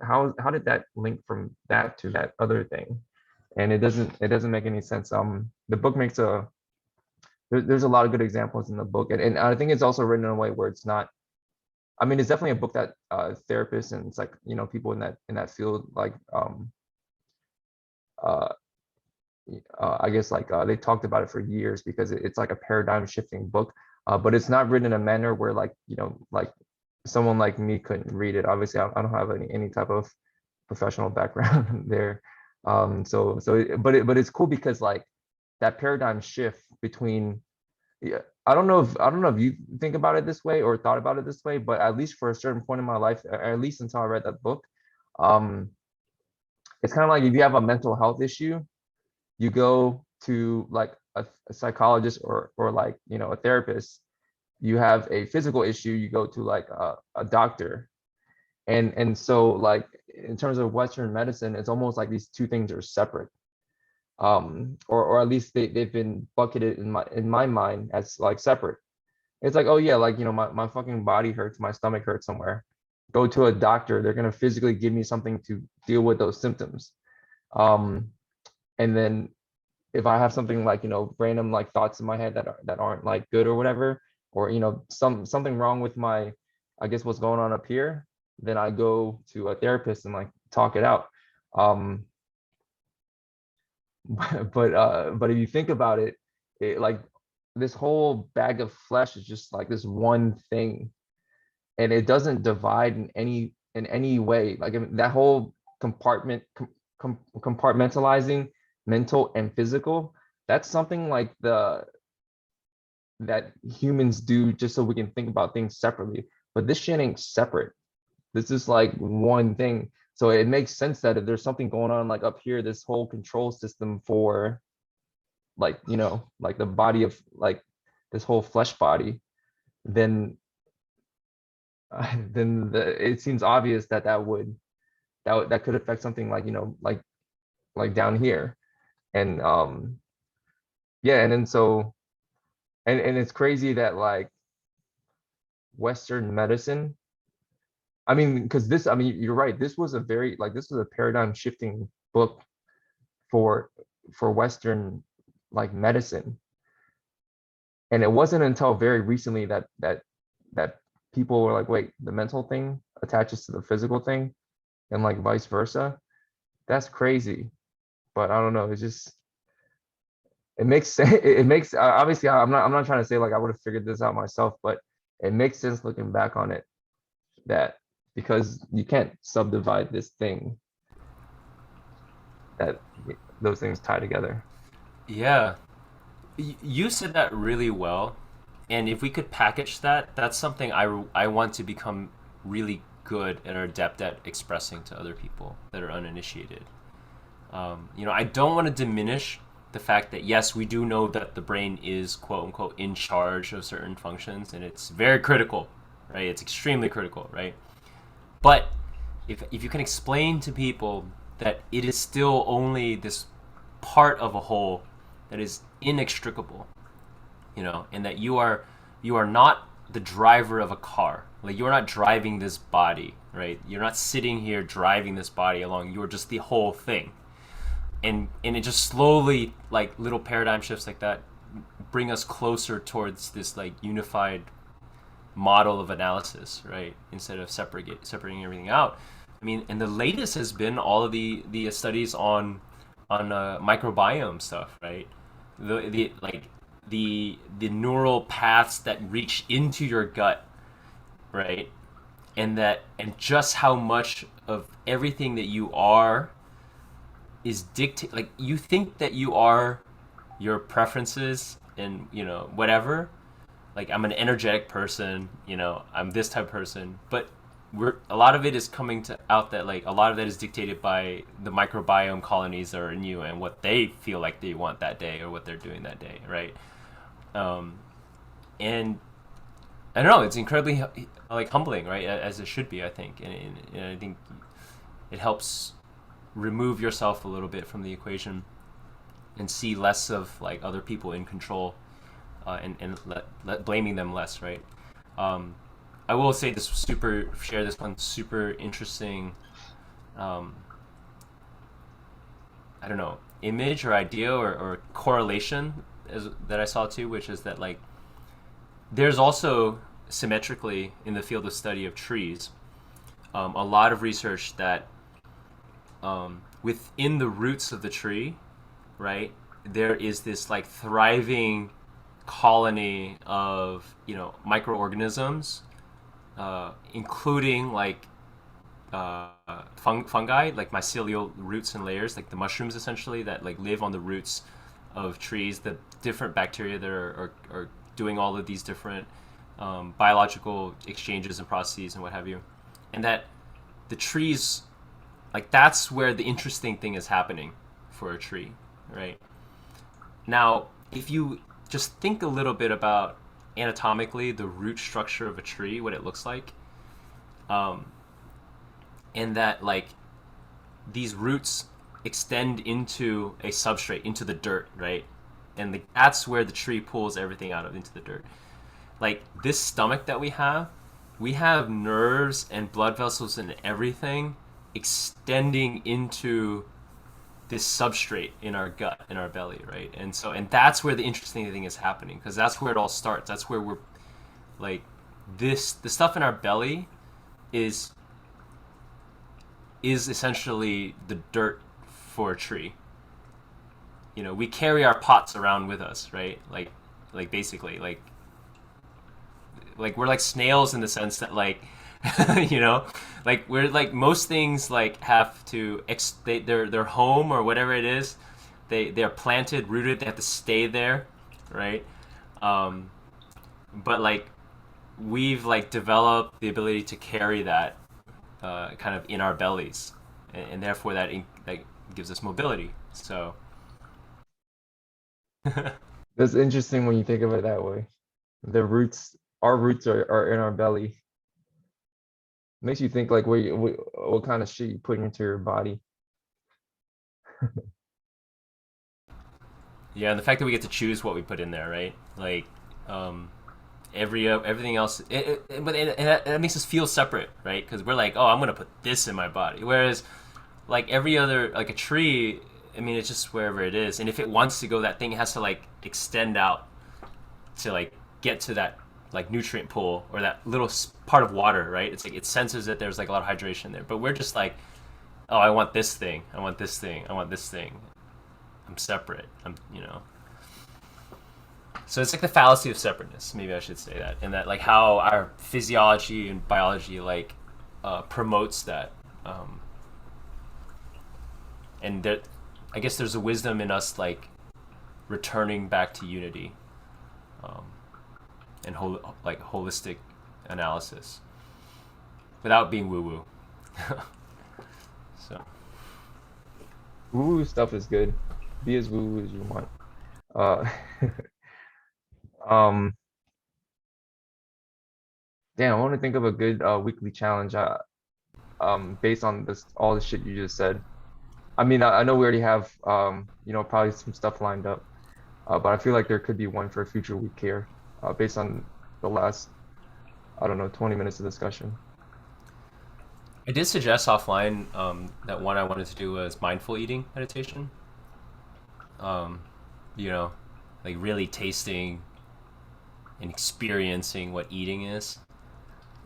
how did that link from that to that other thing? And it doesn't make any sense. The book makes there's a lot of good examples in the book, and I think it's also written in a way where it's not. I mean, it's definitely a book that, therapists and it's like, you know, people in that field, like, uh I guess like they talked about it for years because it's like a paradigm shifting book, but it's not written in a manner where like like someone like me couldn't read it. Obviously, I don't have any type of professional background there. But it's cool because like that paradigm shift between, yeah, I don't know if you think about it this way or thought about it this way, but at least for a certain point in my life, or at least until I read that book, um, it's kind of like if you have a mental health issue, you go to like a psychologist or like a therapist. You have a physical issue, you go to like a doctor. And so like in terms of Western medicine, it's almost like these two things are separate. Or at least they've been bucketed in my mind as like separate. It's like, oh yeah, like my fucking body hurts, my stomach hurts somewhere. Go to a doctor, they're gonna physically give me something to deal with those symptoms. Um, and then if I have something like random like thoughts in my head that aren't like good or whatever, or something wrong with my, I guess what's going on up here, then I go to a therapist and like talk it out. Um, but if you think about it, like this whole bag of flesh is just like this one thing, and it doesn't divide in any way. Like I mean, that whole compartmentalizing mental and physical, that's something like the that humans do just so we can think about things separately. But this shit ain't separate. This is like one thing. So it makes sense that if there's something going on like up here, this whole control system for like like the body of like this whole flesh body, then it seems obvious that that could affect something like like down here. And yeah, and then so and it's crazy that like Western medicine, I mean, because this, I mean, you're right, this was a very like this was a paradigm shifting book for Western like medicine. And it wasn't until very recently that people were like, wait, the mental thing attaches to the physical thing and like vice versa. That's crazy. But I don't know, it's just it makes sense. It makes obviously I'm not trying to say like I would have figured this out myself, but it makes sense looking back on it, that because you can't subdivide this thing, that those things tie together. Yeah, you said that really well. And if we could package that, that's something I want to become really good and adept at expressing to other people that are uninitiated. I don't want to diminish the fact that yes, we do know that the brain is quote unquote in charge of certain functions, and it's very critical, right? It's extremely critical, right? But if you can explain to people that it is still only this part of a whole that is inextricable, and that you are not the driver of a car. Like you're not driving this body, right? You're not sitting here driving this body along. You're just the whole thing. And it just slowly, like little paradigm shifts like that, bring us closer towards this like unified model of analysis, right? Instead of separating everything out. I mean, and the latest has been all of the studies on microbiome stuff, right? The like the neural paths that reach into your gut, right? And just how much of everything that you are is dictate. Like you think that you are your preferences and whatever. Like I'm an energetic person, I'm this type of person, but a lot of it is coming to out that like a lot of that is dictated by the microbiome colonies that are in you and what they feel like they want that day or what they're doing that day, right? um, and I don't know, it's incredibly like humbling, right? As it should be, I think, and I think it helps remove yourself a little bit from the equation and see less of like other people in control, and blaming them less, right? Um, I will say this super share this one super interesting, um, I don't know, image or idea or correlation that I saw too, which is that like there's also symmetrically in the field of study of trees, a lot of research that within the roots of the tree right, there is this like thriving colony of microorganisms, including like fungi, like mycelial roots and layers, like the mushrooms essentially that like live on the roots of trees, the different bacteria that are doing all of these different biological exchanges and processes and what have you. And that the trees, like that's where the interesting thing is happening for a tree, right? Now, if you just think a little bit about anatomically the root structure of a tree, what it looks like, um, and that like these roots extend into a substrate, into the dirt, right? And that's where the tree pulls everything out of into the dirt. Like this stomach that we have nerves and blood vessels and everything extending into this substrate in our gut, in our belly, right? And that's where the interesting thing is happening, because that's where it all starts. That's where we're like the stuff in our belly is essentially the dirt for a tree. We carry our pots around with us, right? Like basically like we're like snails in the sense that like you know like we're like most things like have to their home or whatever it is, they're planted, rooted, they have to stay there, right? um but like we've like developed the ability to carry that kind of in our bellies, and therefore that gives us mobility. So That's interesting when you think of it that way. The roots, our roots are in our belly. Makes you think like what kind of shit you put into your body. yeah, and the fact that we get to choose what we put in there, right? Like um everything else, that makes us feel separate, right? Because we're like, oh, I'm gonna put this in my body, whereas like every other, like a tree, I mean, it's just wherever it is, and if it wants to go, that thing has to like extend out to like get to that like nutrient pool or that little part of water, right? It's like it senses that there's like a lot of hydration there, but we're just like, oh, I want this thing, I want this thing, I want this thing. I'm separate. So it's like the fallacy of separateness. Maybe I should say that, and that like how our physiology and biology like promotes that, um, and that I guess there's a wisdom in us like returning back to unity, um, and like holistic analysis without being woo woo. So Woo stuff is good. Be as woo as you want. Uh, um, damn, I want to think of a good weekly challenge. Based on this all the shit you just said. I mean, I know we already have probably some stuff lined up. But I feel like there could be one for a future week here, based on the last, I don't know, 20 minutes of discussion. I did suggest offline, that one I wanted to do was mindful eating meditation. Um, you know, like really tasting and experiencing what eating is.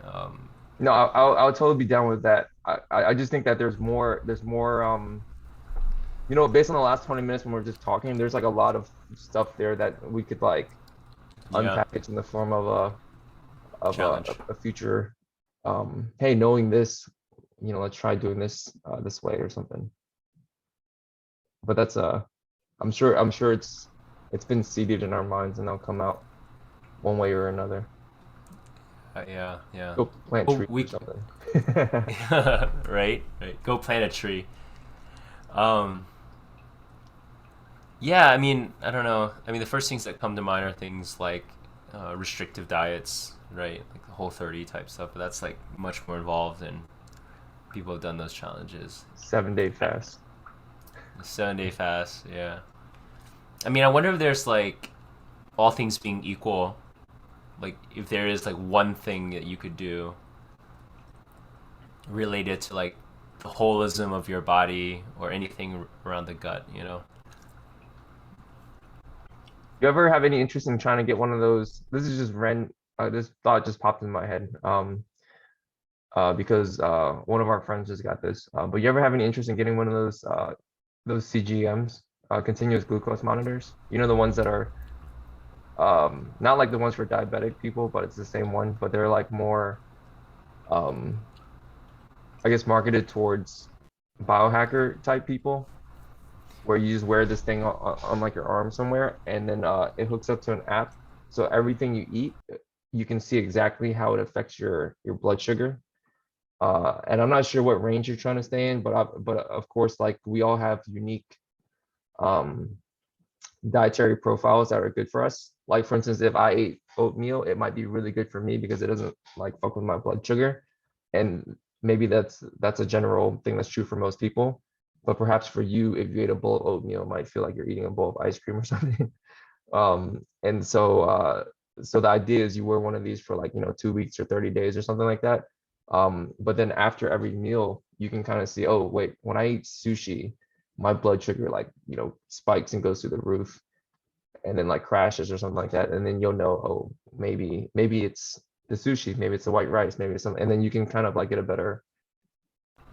Um, No, I'll totally be down with that. I just think that there's more based on the last 20 minutes when we're just talking, there's like a lot of stuff there that we could like yeah, unpackage in the form of challenge. a future hey, knowing this, let's try doing this this way or something. But that's I'm sure it's been seeded in our minds and they'll come out one way or another. Yeah, yeah. Go plant Well, trees or we something. right, right. Go plant a tree. Um, yeah, I mean, I don't know. I mean, the first things that come to mind are things like restrictive diets, right? Like the Whole 30 type stuff. But that's like much more involved, and people have done those challenges. 7 day fast. 7 day fast, yeah. I mean, I wonder if there's like all things being equal, like if there is like one thing that you could do related to like the holism of your body or anything around the gut. You ever have any interest in trying to get one of those? This is just this thought just popped in my head. Because one of our friends just got this. But you ever have any interest in getting one of those CGMs? continuous glucose monitors. You know, the ones that are not like the ones for diabetic people, but it's the same one, but they're like more um I guess marketed towards biohacker type people, where you just wear this thing on like your arm somewhere, and then it hooks up to an app. So everything you eat, you can see exactly how it affects your blood sugar. And I'm not sure what range you're trying to stay in, but of course, like we all have unique um dietary profiles that are good for us. Like for instance, if I ate oatmeal, it might be really good for me because it doesn't like fuck with my blood sugar. And maybe that's a general thing that's true for most people. But perhaps for you, if you ate a bowl of oatmeal, it might feel like you're eating a bowl of ice cream or something. And so the idea is you wear one of these for like, 2 weeks or 30 days or something like that. But then after every meal, you can kind of see, oh, wait, when I eat sushi, my blood sugar like, spikes and goes through the roof and then like crashes or something like that. And then you'll know, oh, maybe it's the sushi, maybe it's the white rice, maybe it's something, and then you can kind of like get a better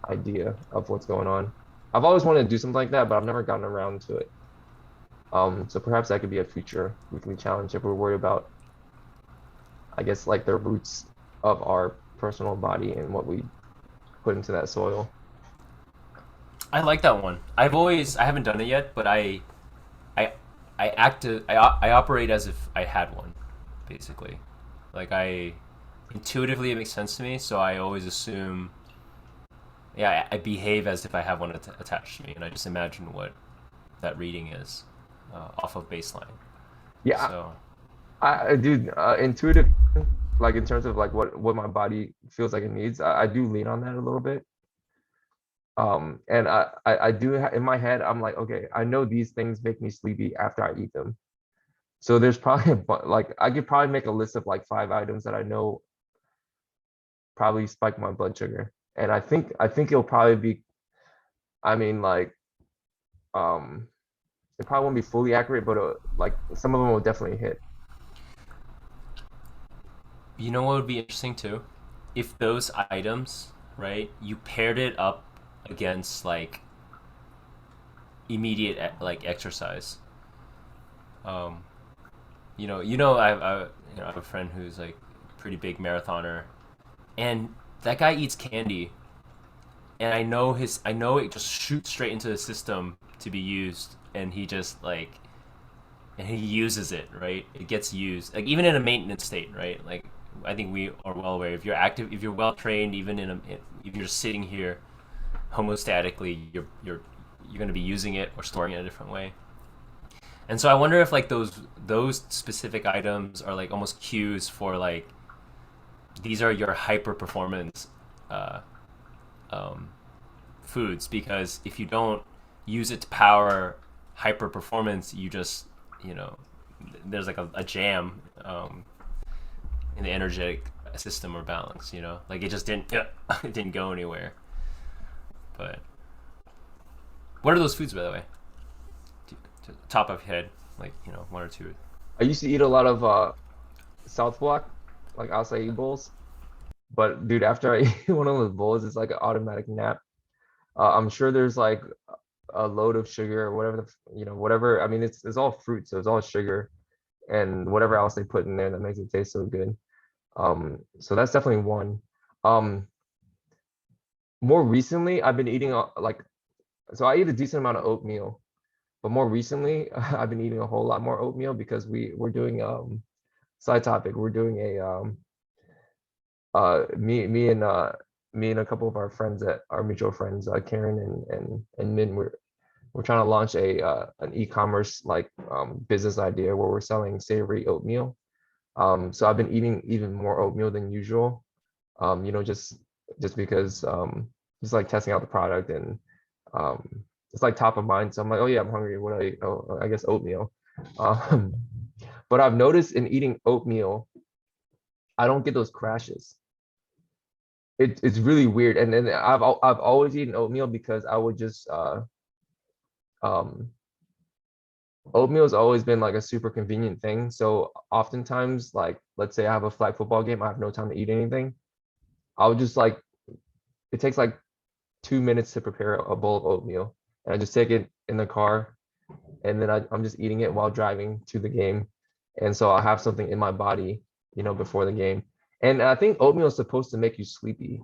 idea of what's going on. I've always wanted to do something like that, but I've never gotten around to it. So perhaps that could be a future weekly challenge if we're worried about, I guess, like the roots of our personal body and what we put into that soil. I like that one. I haven't done it yet, but I I operate as if I had one, basically. Like I intuitively it makes sense to me, so I always assume, yeah, I behave as if I have one attached to me, and I just imagine what that reading is off of baseline. Yeah, So I do intuitive, like in terms of like what my body feels like it needs. I do lean on that a little bit. And I do in my head, I'm like, okay, I know these things make me sleepy after I eat them. So there's probably like I could probably make a list of like 5 items that I know probably spike my blood sugar. And I think it'll probably be, I mean, like um it probably won't be fully accurate, but like some of them will definitely hit. you know what would be interesting too, if those items, right, you paired it up against like immediate like exercise. Um, I have a friend who's like a pretty big marathoner, and that guy eats candy, and I know it just shoots straight into the system to be used, and he just like, and he uses it, right? It gets used, like even in a maintenance state, right? Like I think we are well aware, if you're active, if you're well trained, even if you're just sitting here homostatically, you're going to be using it or storing it a different way. And so I wonder if like those specific items are like almost cues for like, these are your hyper performance uh, um, foods, because if you don't use it to power hyper performance, you just, you know, there's like a jam in the energetic system or balance. Like it just didn't it didn't go anywhere. But what are those foods, by the way? Top of your head, like one or two. I used to eat a lot of South Block, like acai bowls. But dude, after I eat one of those bowls, it's like an automatic nap. I'm sure there's like a load of sugar or whatever whatever. I mean, it's all fruit, so it's all sugar and whatever else they put in there that makes it taste so good. So that's definitely one. Um, More recently, I've been eating like so I eat a decent amount of oatmeal, but more recently, I've been eating a whole lot more oatmeal because we're doing side topic. We're doing a me and a couple of our friends that our mutual friends, Karen and Min, we're trying to launch a an e-commerce like business idea where we're selling savory oatmeal. So I've been eating even more oatmeal than usual. Just because just like testing out the product and um it's like top of mind. So I'm like, oh yeah, I'm hungry. What do I eat? Oh, I guess oatmeal. Um, but I've noticed in eating oatmeal, I don't get those crashes. It's really weird. And then I've always eaten oatmeal because I would just um oatmeal has always been like a super convenient thing. So oftentimes, like let's say I have a flag football game, I have no time to eat anything. I'll just like it takes like 2 minutes to prepare a bowl of oatmeal. And I just take it in the car. and then I'm just eating it while driving to the game, and so I'll have something in my body, before the game. And I think oatmeal is supposed to make you sleepy,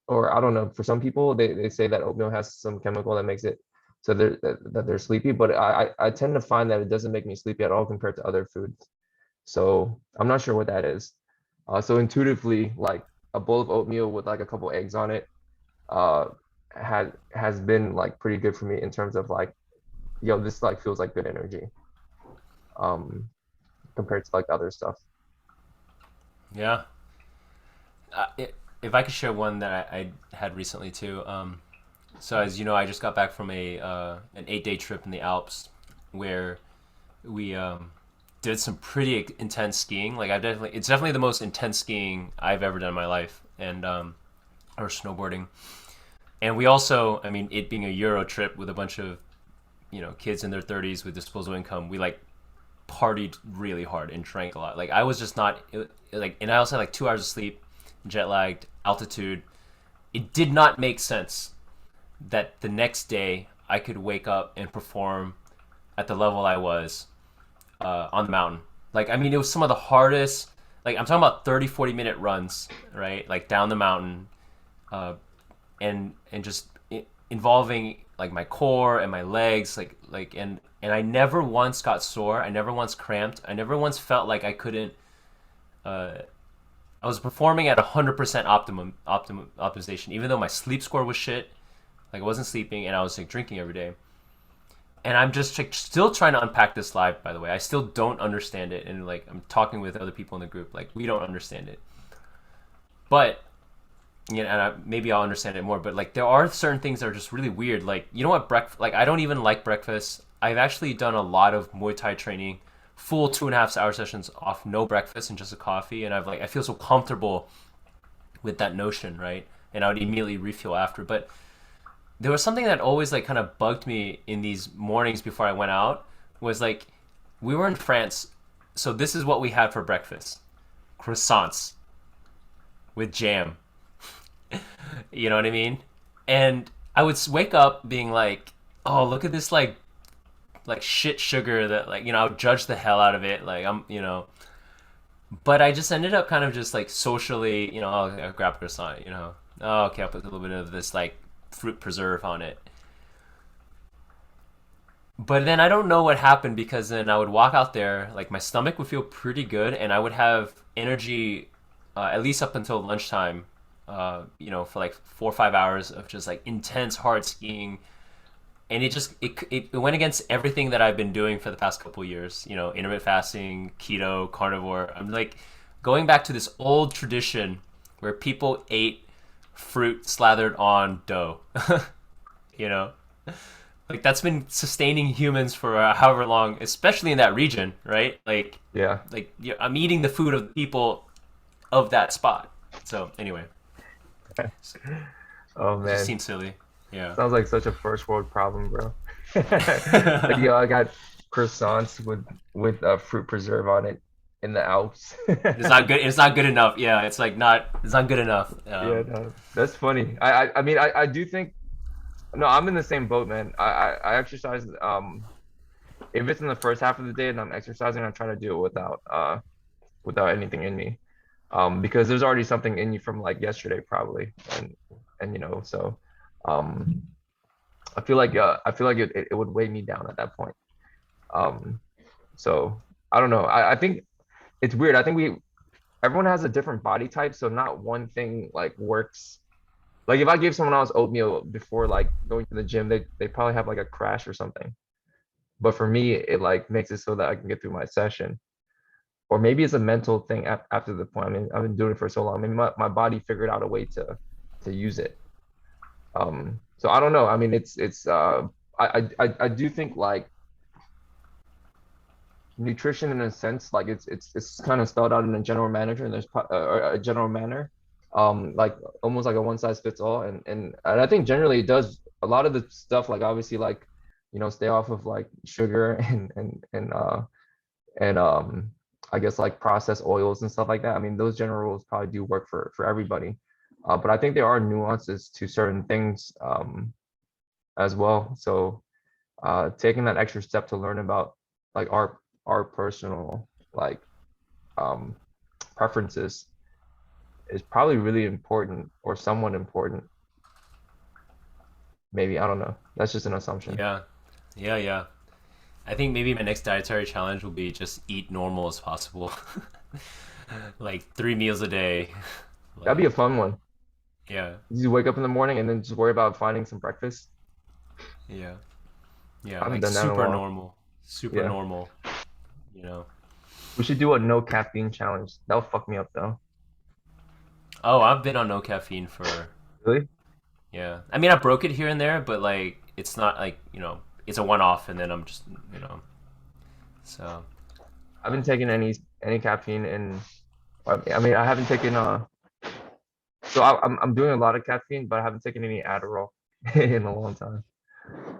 or I don't know. For some people, they say that oatmeal has some chemical that makes it so that they're sleepy, but I tend to find that it doesn't make me sleepy at all compared to other foods. So I'm not sure what that is. So intuitively, like a bowl of oatmeal with like a couple eggs on it, uh, has been like pretty good for me in terms of like, this like feels like good energy, um, compared to like other stuff. Yeah. If I could share one that I had recently too. So as you know, I just got back from a an 8 day trip in the Alps where we did some pretty intense skiing. Like it's definitely the most intense skiing I've ever done in my life, and or snowboarding. And we also, I mean, it being a Euro trip with a bunch of kids in their 30s with disposable income, we like partied really hard and drank a lot. Like I was just not like, and I also had like 2 hours of sleep, jet lagged, altitude. It did not make sense that the next day I could wake up and perform at the level I was on the mountain. Like, I mean, it was some of the hardest, like, I'm talking about 30, 40-minute runs, right? Like, down the mountain, uh, and just involving, like, my core and my legs, and I never once got sore. I never once cramped. I never once felt like I couldn't, uh, I was performing at 100% optimum optimization, even though my sleep score was shit. Like, I wasn't sleeping, and I was, like, drinking every day. And I'm just like still trying to unpack this live, by the way. I still don't understand it, and like I'm talking with other people in the group, like we don't understand it. But maybe I'll understand it more. But like there are certain things that are just really weird. Like you know what, breakfast. Like I don't even like breakfast. I've actually done a lot of Muay Thai training, full 2.5 hour sessions off no breakfast and just a coffee, and I feel so comfortable with that notion, right? And I would immediately refuel after, but there was something that always like kind of bugged me in these mornings before I went out was like we were in France, so this is what we had for breakfast: croissants with jam. You know what I mean? And I would wake up being like, "Oh, look at this like shit sugar that like I would judge the hell out of it. Like but I just ended up kind of just like socially, I'll grab a croissant. Oh, okay, I'll put a little bit of this like fruit preserve on it. But then I don't know what happened because then I would walk out there, like my stomach would feel pretty good, and I would have energy at least up until lunchtime. For like 4 or 5 hours of just like intense hard skiing, and it went against everything that I've been doing for the past couple of years. Intermittent fasting, keto, carnivore. I'm like going back to this old tradition where people ate fruit slathered on dough. you know, like that's been sustaining humans for however long, especially in that region, right? Yeah. I'm eating the food of the people of that spot. So anyway, Oh it just man, seems silly. Yeah. sounds like such a first world problem, bro. Like, yo, I got croissants with fruit preserve on it in the Alps. It's not good. It's not good enough. Yeah, it's like not. It's not good enough. Yeah, no, that's funny. I mean, I do think, no, I'm in the same boat, man. I exercise, if it's in the first half of the day and I'm exercising, I try to do it without anything in me. Because there's already something in you from like yesterday probably, and so um I feel like it would weigh me down at that point. Um, so I don't know. I think it's weird. I think everyone has a different body type, so not one thing like works. Like if I gave someone else oatmeal before like going to the gym, they probably have like a crash or something. But for me, it like makes it so that I can get through my session. Or maybe it's a mental thing after the point. I mean, I've been doing it for so long. Maybe my body figured out a way to use it. So I don't know. I mean, it's I do think like nutrition in a sense, like it's kind of spelled out in a general manager, and there's a general manner, like almost like a one size fits all, and I think generally it does a lot of the stuff, like obviously like stay off of like sugar and I guess like processed oils and stuff like that. I mean, those general rules probably do work for everybody, but I think there are nuances to certain things, as well. So taking that extra step to learn about like our personal like um preferences is probably really important or somewhat important. Maybe, I don't know. That's just an assumption. Yeah, yeah. I think maybe my next dietary challenge will be just eat normal as possible, like 3 meals a day. That'd be a Like, fun one. yeah, You wake up in the morning and then just worry about finding some breakfast. yeah, yeah, I haven't like done that in a super while. normal, super Yeah. normal. You know. We should do a no caffeine challenge. That'll fuck me up though. Oh, I've been on no caffeine for, Really? yeah. I mean, I broke it here and there, but like it's not like it's a one-off, and then I'm just so I've been taking any caffeine in I mean I haven't taken so I'm doing a lot of caffeine, but I haven't taken any Adderall in a long time.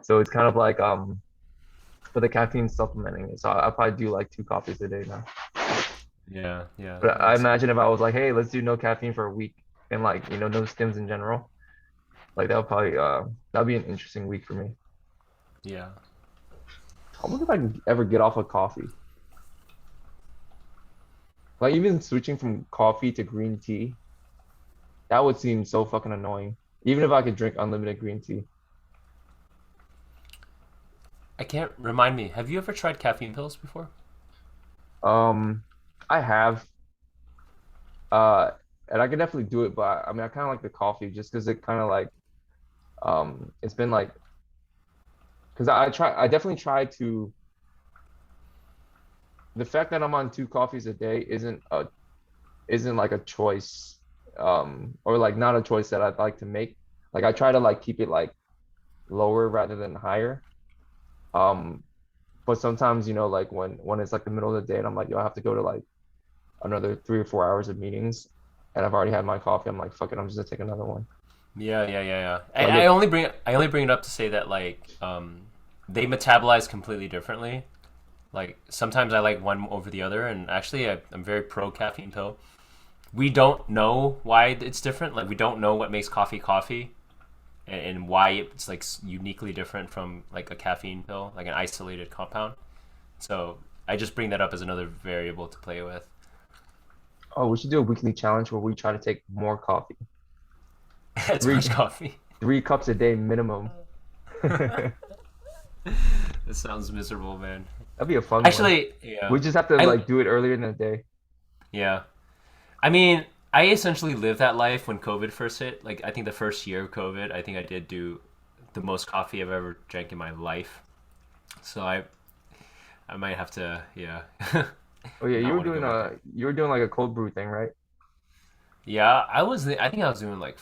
So it's kind of like for the caffeine supplementing it. So I probably do like 2 coffees a day now. yeah, yeah. But I That's imagine if I was like, hey, let's do no caffeine for a week and like, no stims in general, like that would probably that'd be an interesting week for me. yeah. I wonder if I can ever get off of coffee. Like even switching from coffee to green tea, that would seem so fucking annoying. Even if I could drink unlimited green tea. I can't remind me. Have you ever tried caffeine pills before? Um, I have uh and I could definitely do it, but I mean I kind of like the coffee just because it kind of like it's been like because I definitely try to the fact that I'm on 2 coffees a day isn't like a choice or like not a choice that I'd like to make. Like I try to like keep it like lower rather than higher. Um, but sometimes like when it's like the middle of the day and I'm like, yo, I have to go to like another 3 or 4 hours of meetings and I've already had my coffee. I'm like, fuck it, I'm just gonna take another one. Yeah, yeah, yeah, yeah. So I I get only bring it up to say that like they metabolize completely differently. Like sometimes I like one over the other, and actually I'm very pro caffeine pill. We don't know why it's different. Like we don't know what makes coffee coffee, and why it's like uniquely different from like a caffeine pill, like an isolated compound. So I just bring that up as another variable to play with. oh, we should do a weekly challenge where we try to take more coffee. Too Three much coffee. 3 cups a day minimum. That'd This sounds miserable, man. be a fun one. Actually, yeah. We just have to I like do it earlier in the day. Yeah. I mean, I essentially lived that life when COVID first hit. Like, I think the first year of COVID, I think I did do the most coffee I've ever drank in my life. So I might have to, yeah, Oh yeah, not want to go back there. you were doing like a cold brew thing, right? Yeah, I think I was doing like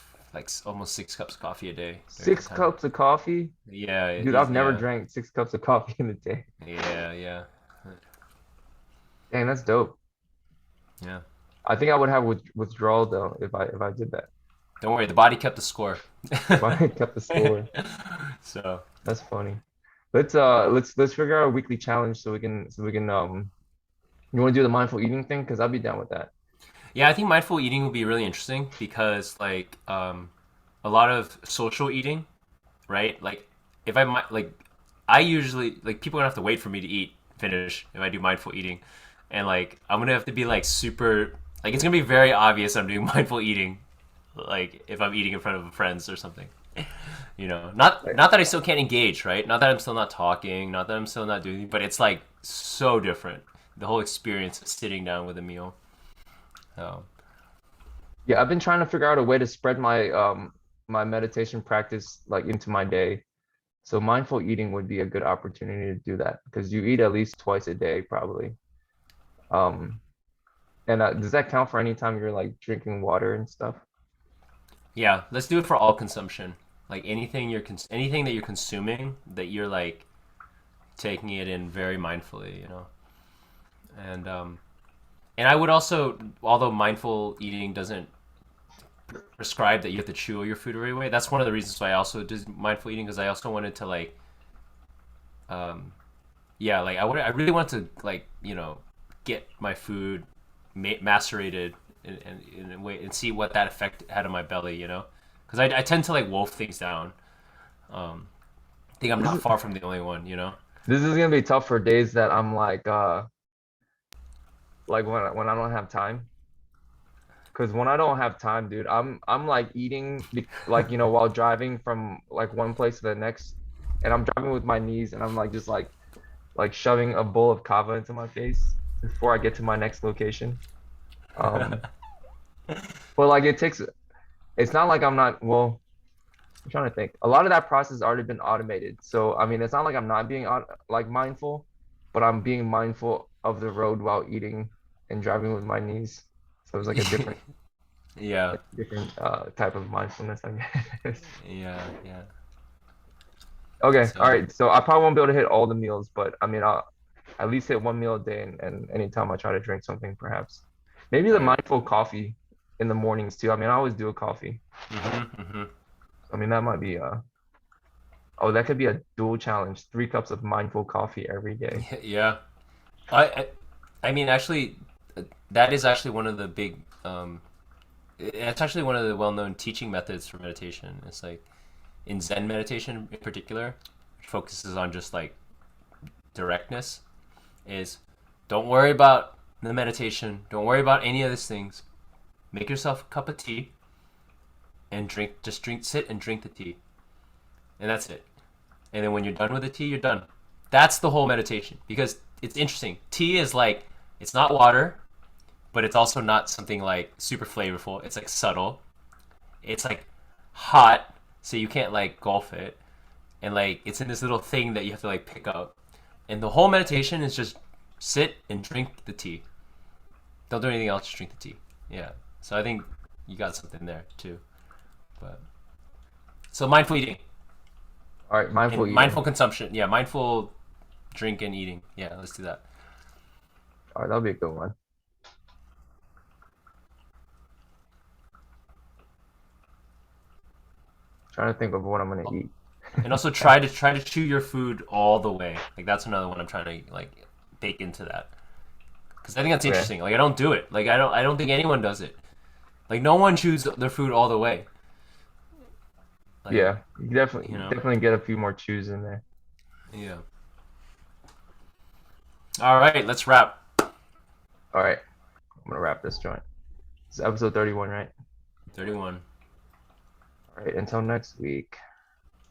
almost 6 cups of coffee a day during that Six time. cups of coffee? Yeah, Dude, I've never yeah, drank 6 cups of coffee in a day. yeah, yeah, Dang, that's dope. yeah. I think I would have withdrawal though if I did that. Don't worry, the body kept the score. If I kept the score. So That's funny. Let's figure out a weekly challenge so we can you want to do the mindful eating thing? Because I'll be down with that. yeah, I think mindful eating will be really interesting because like a lot of social eating, right? Like if like I usually like people are gonna have to wait for me to eat finish if I do mindful eating, and like I'm gonna have to be like super like it's gonna be very obvious I'm doing mindful eating, like if I'm eating in front of friends or something. Not that I still can't engage, right? Not that I'm still not talking, not that I'm still not doing, but it's like so different. The whole experience of sitting down with a meal. So Yeah, I've been trying to figure out a way to spread my meditation practice like into my day. So mindful eating would be a good opportunity to do that because you eat at least twice a day probably. Um, and does that count for any time you're like drinking water and stuff? yeah, let's do it for all consumption. Like anything that you're consuming that you're like taking it in very mindfully, And and I would also, although mindful eating doesn't prescribe that you have to chew your food right away, that's one of the reasons why I also did mindful eating because I also wanted to like, um, yeah, like I really wanted to like get my food macerated in a way and see what that effect had on my belly, because I tend to like wolf things down. Um, think I'm This not is far from the only one, you know? this is gonna be tough for days that I'm like when I don't have time. Because when I don't have time, dude, I'm like eating like while driving from like one place to the next, and I'm driving with my knees, and I'm like just like shoving a bowl of kava into my face before I get to my next location. Um, but like it's not like I'm not, well, I'm trying to think. A lot of that process has already been automated. So I mean, it's not like I'm not being like mindful, but I'm being mindful of the road while eating and driving with my knees. So it's like Yeah, a different type of mindfulness, I guess. yeah, yeah. Okay, all So, right. So I probably won't be able to hit all the meals, but I mean, I'll at least hit one meal a day, and anytime I try to drink something, perhaps. Maybe the all right. mindful coffee in the mornings too. I mean, I always do a coffee. Mm-hmm. I mean, that might be oh, that could be a dual challenge. 3 cups of mindful coffee every day. Yeah. I, I, I mean, actually, that is actually one of the big. It's actually one of the well-known teaching methods for meditation. It's like in Zen meditation, in particular, which focuses on just like directness. Is don't worry about the meditation. Don't worry about any of these things. Make yourself a cup of tea and drink. Just drink, sit and drink the tea, and that's it. And then when you're done with the tea, you're done. That's the whole meditation because it's interesting. Tea is like it's not water, but it's also not something like super flavorful. It's like subtle. It's like hot, so you can't like gulp it, and like it's in this little thing that you have to like pick up. And the whole meditation is just sit and drink the tea. Don't do anything else. Just drink the tea. Yeah. So I think you got something there too. But so mindful eating All right, mindful and eating. mindful consumption. Yeah, mindful drink and eating. Yeah, let's do that. All right, that'll be a good one. Trying to think of what I'm gonna eat. And also try to chew your food all the way. Like that's another one I'm trying to like bake into that because I think that's Okay. interesting. Like I don't do it. Like I don't think anyone does it. Like no one chews their food all the way. Like Yeah, you you know. definitely get a few more chews in there. Yeah. All right, let's wrap. All right, I'm gonna wrap this joint. It's episode 31, right? 31. All right, until next week.